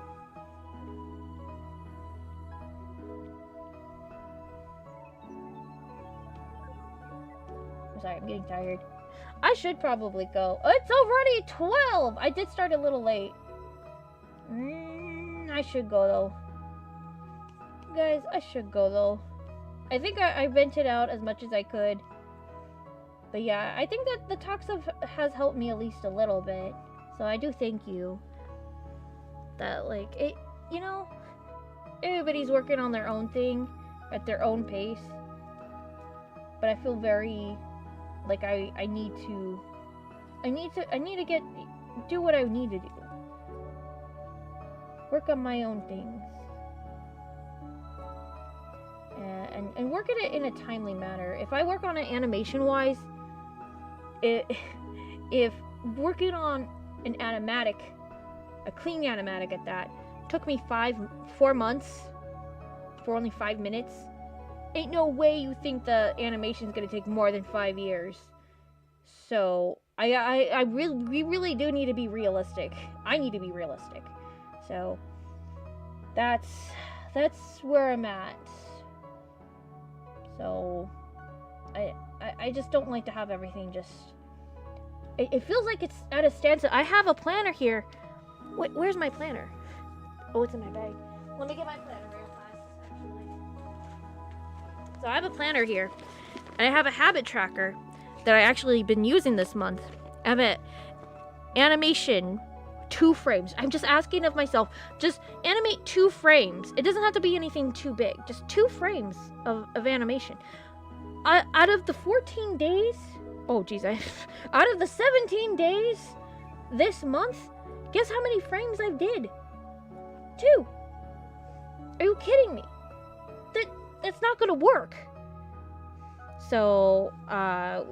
Speaker 1: I'm sorry, I'm getting tired. I should probably go. Oh, it's already 12! I did start a little late. I should go though. Guys, I should go though. I think I vented out as much as I could. But yeah, I think that the talks has helped me at least a little bit. So I do thank you. That like, it, you know, everybody's working on their own thing at their own pace. But I feel very like I need to do what I need to do. Work on my own things. And work at it in a timely manner. If I work on it animation-wise, if working on an animatic, a clean animatic at that, took me 4 months for only 5 minutes, ain't no way you think the animation's gonna take more than 5 years. So we really do need to be realistic. I need to be realistic. So that's where I'm at. So I just don't like to have everything just. It feels like it's at a standstill. I have a planner here. Wait, where's my planner? Oh, it's in my bag. Let me get my planner real fast, actually. So I have a planner here, and I have a habit tracker that I actually been using this month. I have an animation 2 frames. I'm just asking of myself, just animate 2 frames. It doesn't have to be anything too big. Just 2 frames of animation. Out of the 14 days, oh geez, out of the 17 days this month, guess how many frames I did? 2. Are you kidding me? That's not gonna work. So, I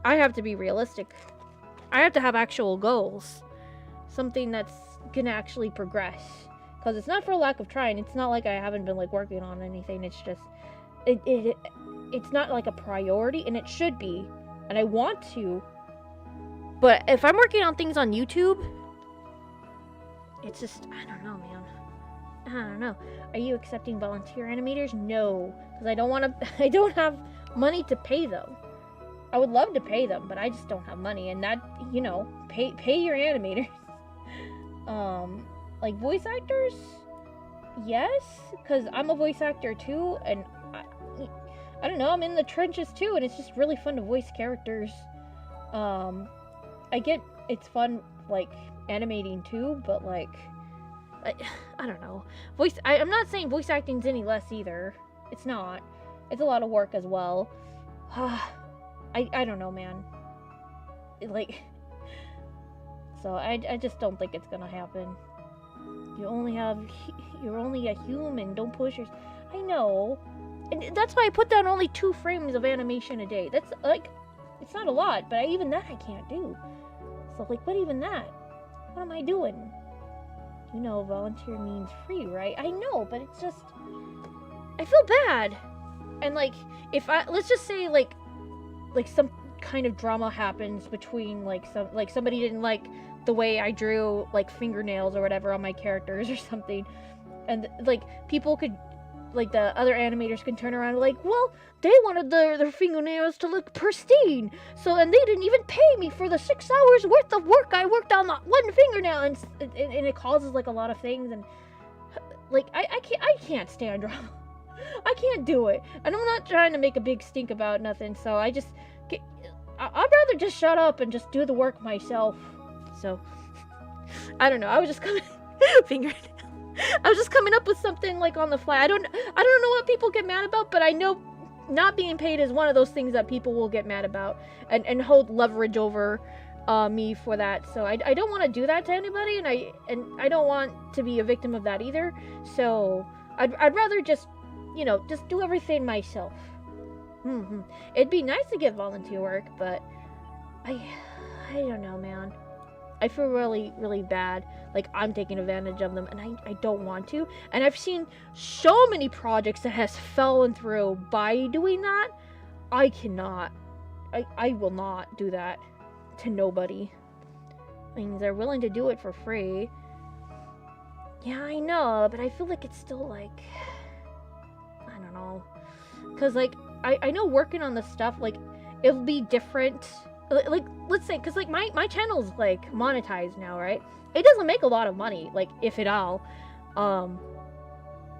Speaker 1: have to be realistic. I have to have actual goals. Something that's gonna actually progress. Because it's not for lack of trying. It's not like I haven't been, like, working on anything. It's just, it's not, like, a priority, and it should be. And I want to. But if I'm working on things on YouTube, it's just, I don't know, man. I don't know. Are you accepting volunteer animators? No. Because I don't want to, I don't have money to pay them. I would love to pay them, but I just don't have money. And that, you know, pay your animators. Like voice actors? Yes, because I'm a voice actor too, and I don't know, I'm in the trenches too, and it's just really fun to voice characters. I get it's fun, like, animating too, but, like, I don't know. I'm not saying voice acting's any less either. It's not. It's a lot of work as well. I don't know, man. So I just don't think it's gonna happen. You're only a human. Don't push yourself. I know. And that's why I put down only 2 frames of animation a day. That's, like, it's not a lot, but even that I can't do. So, like, what even that? What am I doing? You know, volunteer means free, right? I know, but it's just, I feel bad. And, like, let's just say, like some kind of drama happens between, like, somebody didn't like the way I drew, like, fingernails or whatever on my characters or something. And, like, people could, like, the other animators can turn around and, like, well, they wanted their fingernails to look pristine. So, and they didn't even pay me for the 6 hours worth of work I worked on that one fingernail. And it causes, like, a lot of things. And, like, I can't stand drama. I can't do it. And I'm not trying to make a big stink about nothing. So I'd rather just shut up and just do the work myself. So, I don't know. I was just coming up with something, like, on the fly. I don't know what people get mad about, but I know not being paid is one of those things that people will get mad about and hold leverage over me for that. So I don't want to do that to anybody, and I don't want to be a victim of that either. So I'd rather just, you know, just do everything myself. It'd be nice to get volunteer work, but I don't know, man. I feel really, really bad. Like, I'm taking advantage of them, and I don't want to. And I've seen so many projects that has fallen through by doing that. I cannot. I will not do that to nobody. I mean, they're willing to do it for free. Yeah, I know, but I feel like it's still, like, I don't know. Because, like, I know working on the stuff, like, it'll be different. Like, let's say, because, like, my channel's, like, monetized now, right? It doesn't make a lot of money, like, if at all.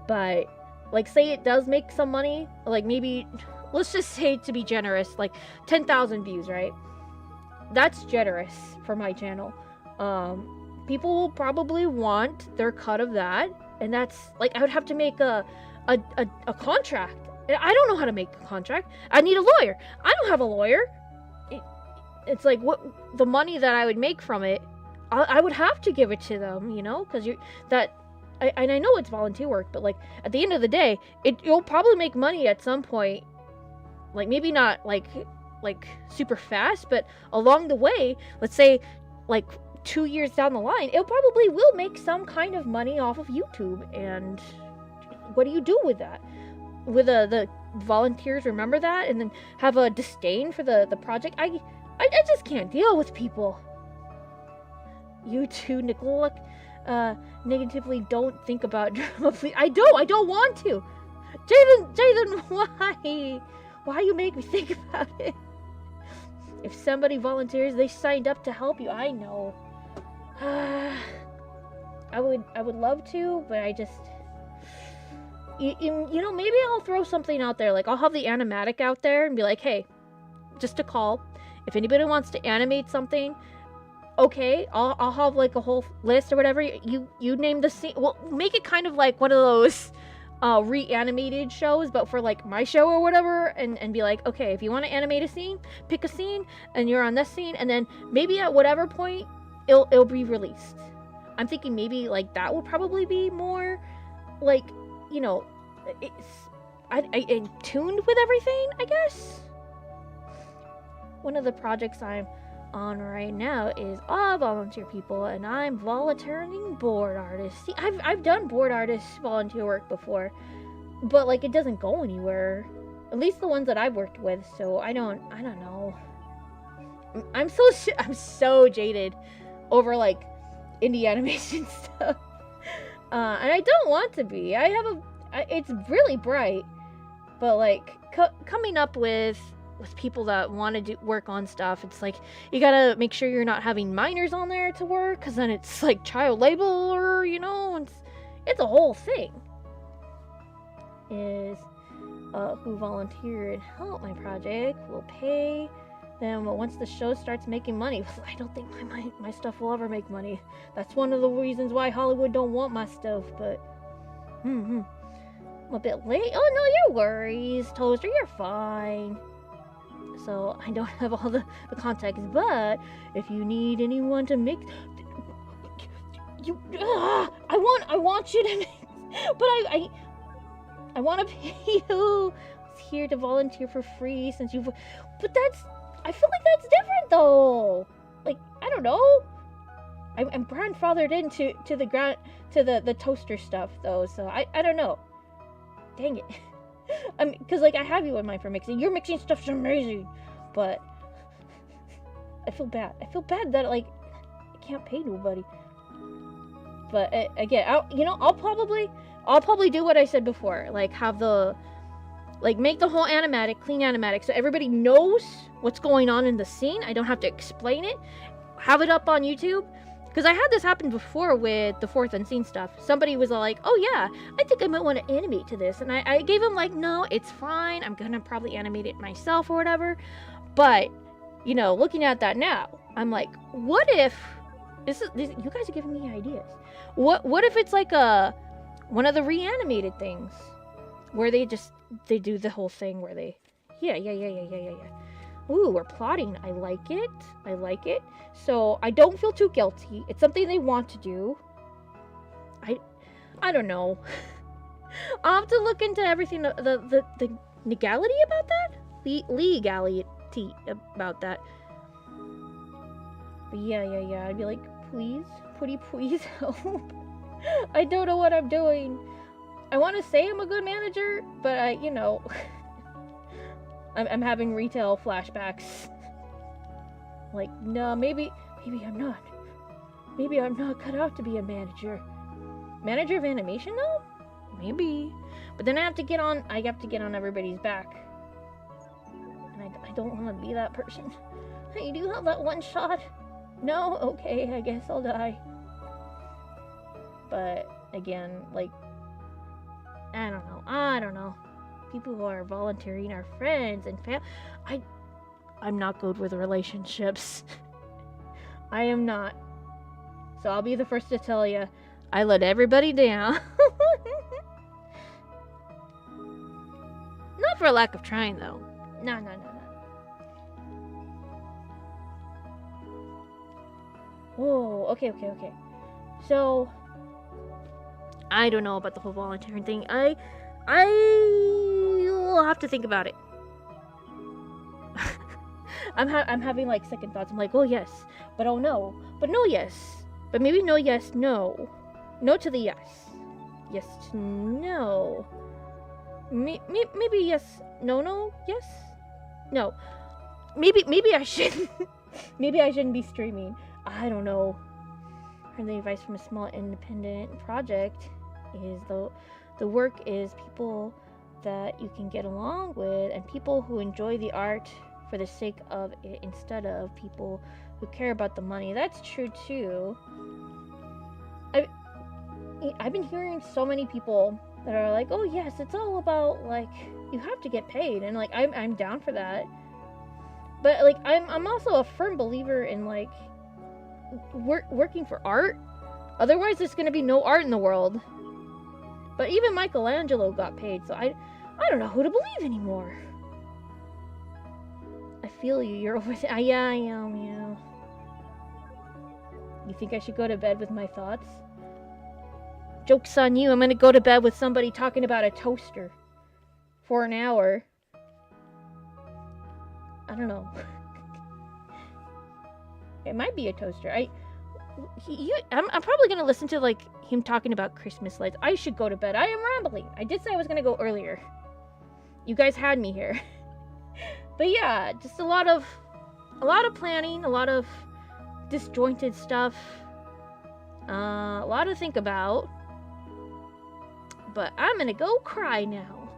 Speaker 1: But, like, say it does make some money, like, maybe, let's just say, to be generous, like, 10,000 views, right? That's generous for my channel. People will probably want their cut of that, and that's, like, I would have to make a contract. I don't know how to make a contract. I need a lawyer. I don't have a lawyer. It's like, what the money that I would make from it, I would have to give it to them, you know, because I know it's volunteer work, but, like, at the end of the day, you'll probably make money at some point, like, maybe not like super fast, but along the way, let's say, like, 2 years down the line, it probably will make some kind of money off of YouTube. And what do you do with that? With the volunteers remember that and then have a disdain for the project? I just can't deal with people. You too, Nicola, negatively don't think about drama, please. I don't want to. Jaden, why you make me think about it? If somebody volunteers, they signed up to help you. I know. I would love to, but I just, you know, maybe I'll throw something out there. Like, I'll have the animatic out there and be like, hey, just a call. If anybody wants to animate something, okay, I'll have, like, a whole list or whatever. You name the scene. Well, make it kind of like one of those reanimated shows, but for, like, my show or whatever, and be like, okay, if you want to animate a scene, pick a scene, and you're on this scene, and then maybe at whatever point it'll be released. I'm thinking maybe, like, that would probably be more, like, you know, I'm tuned with everything, I guess. One of the projects I'm on right now is all volunteer people, and I'm volunteering board artist. See, I've done board artist volunteer work before, but like it doesn't go anywhere. At least the ones that I've worked with. So I don't know. I'm so jaded over like indie animation stuff, and I don't want to be. It's really bright, but like coming up with people that want to work on stuff, it's like you gotta make sure you're not having minors on there to work, because then it's like child labor, or it's a whole thing. Is who volunteered help my project will pay them once the show starts making money. I don't think my stuff will ever make money. That's one of the reasons why Hollywood don't want my stuff. But I'm a bit late. Oh no, your worries, Toaster, you're fine. So I don't have all the context, but if you need anyone to make I want you to make, but I want to pay you here to volunteer for free since you've, but I feel like that's different though. Like, I don't know. I'm grandfathered into the toaster stuff though, so I don't know. Dang it. Because like I have you in mind for mixing. Your mixing stuff's amazing, but I feel bad. I feel bad that like I can't pay nobody. But again, I'll probably do what I said before. Like make the whole animatic, clean animatic, so everybody knows what's going on in the scene. I don't have to explain it. Have it up on YouTube. Because I had this happen before with the fourth unseen stuff. Somebody was like, oh yeah, I think I might want to animate to this. And I gave him like, no, it's fine. I'm going to probably animate it myself or whatever. But, looking at that now, I'm like, what if, you guys are giving me ideas. What if it's like one of the reanimated things where they do the whole thing where they, yeah. Ooh, we're plotting. I like it. So I don't feel too guilty. It's something they want to do. I don't know. I'll have to look into everything, the legality about that? Legality about that. But yeah. I'd be like, please help. I don't know what I'm doing. I want to say I'm a good manager, but I'm having retail flashbacks. Like, no, maybe I'm not. Maybe I'm not cut out to be a manager. Manager of animation, though? Maybe. But then I have to get on everybody's back. And I don't want to be that person. You do have that one shot? No? Okay, I guess I'll die. But, again, like, I don't know. People who are volunteering are friends and I'm not good with relationships. I am not. So I'll be the first to tell you, I let everybody down. Not for a lack of trying, though. No. Whoa, okay. So, I don't know about the whole volunteering thing. I will have to think about it. I'm having like second thoughts. I'm like, oh yes, but oh no, but no yes, but maybe no yes no, no to the yes, yes to no, maybe yes no yes no, maybe I shouldn't maybe I shouldn't be streaming. I don't know. And the advice from a small independent project is the work is people that you can get along with and people who enjoy the art for the sake of it instead of people who care about the money. That's true too. I've been hearing so many people that are like, oh yes, it's all about like you have to get paid, and like I'm down for that. But like I'm also a firm believer in like working for art. Otherwise there's gonna be no art in the world. But even Michelangelo got paid, so I don't know who to believe anymore. I feel you. You're over there. Yeah, I am. Yeah. You think I should go to bed with my thoughts? Joke's on you. I'm gonna go to bed with somebody talking about a toaster for an hour. I don't know. It might be a toaster. I'm probably gonna listen to like him talking about Christmas lights. I should go to bed. I am rambling. I did say I was gonna go earlier. You guys had me here. But yeah, just a lot of planning, a lot of disjointed stuff, a lot to think about. But I'm gonna go cry now.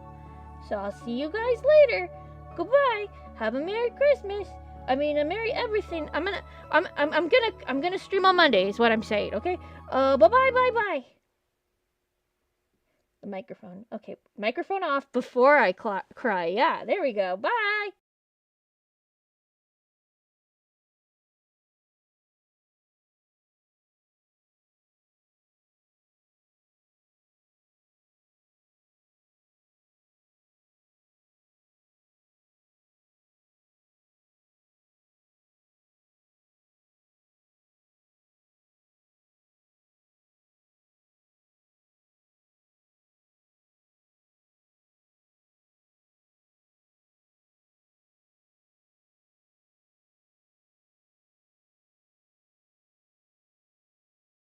Speaker 1: So I'll see you guys later. Goodbye. Have a Merry Christmas. I mean, a Merry everything. I'm gonna stream on Monday is what I'm saying, okay? Bye. The microphone. Okay, microphone off before I cry. Yeah, there we go. Bye.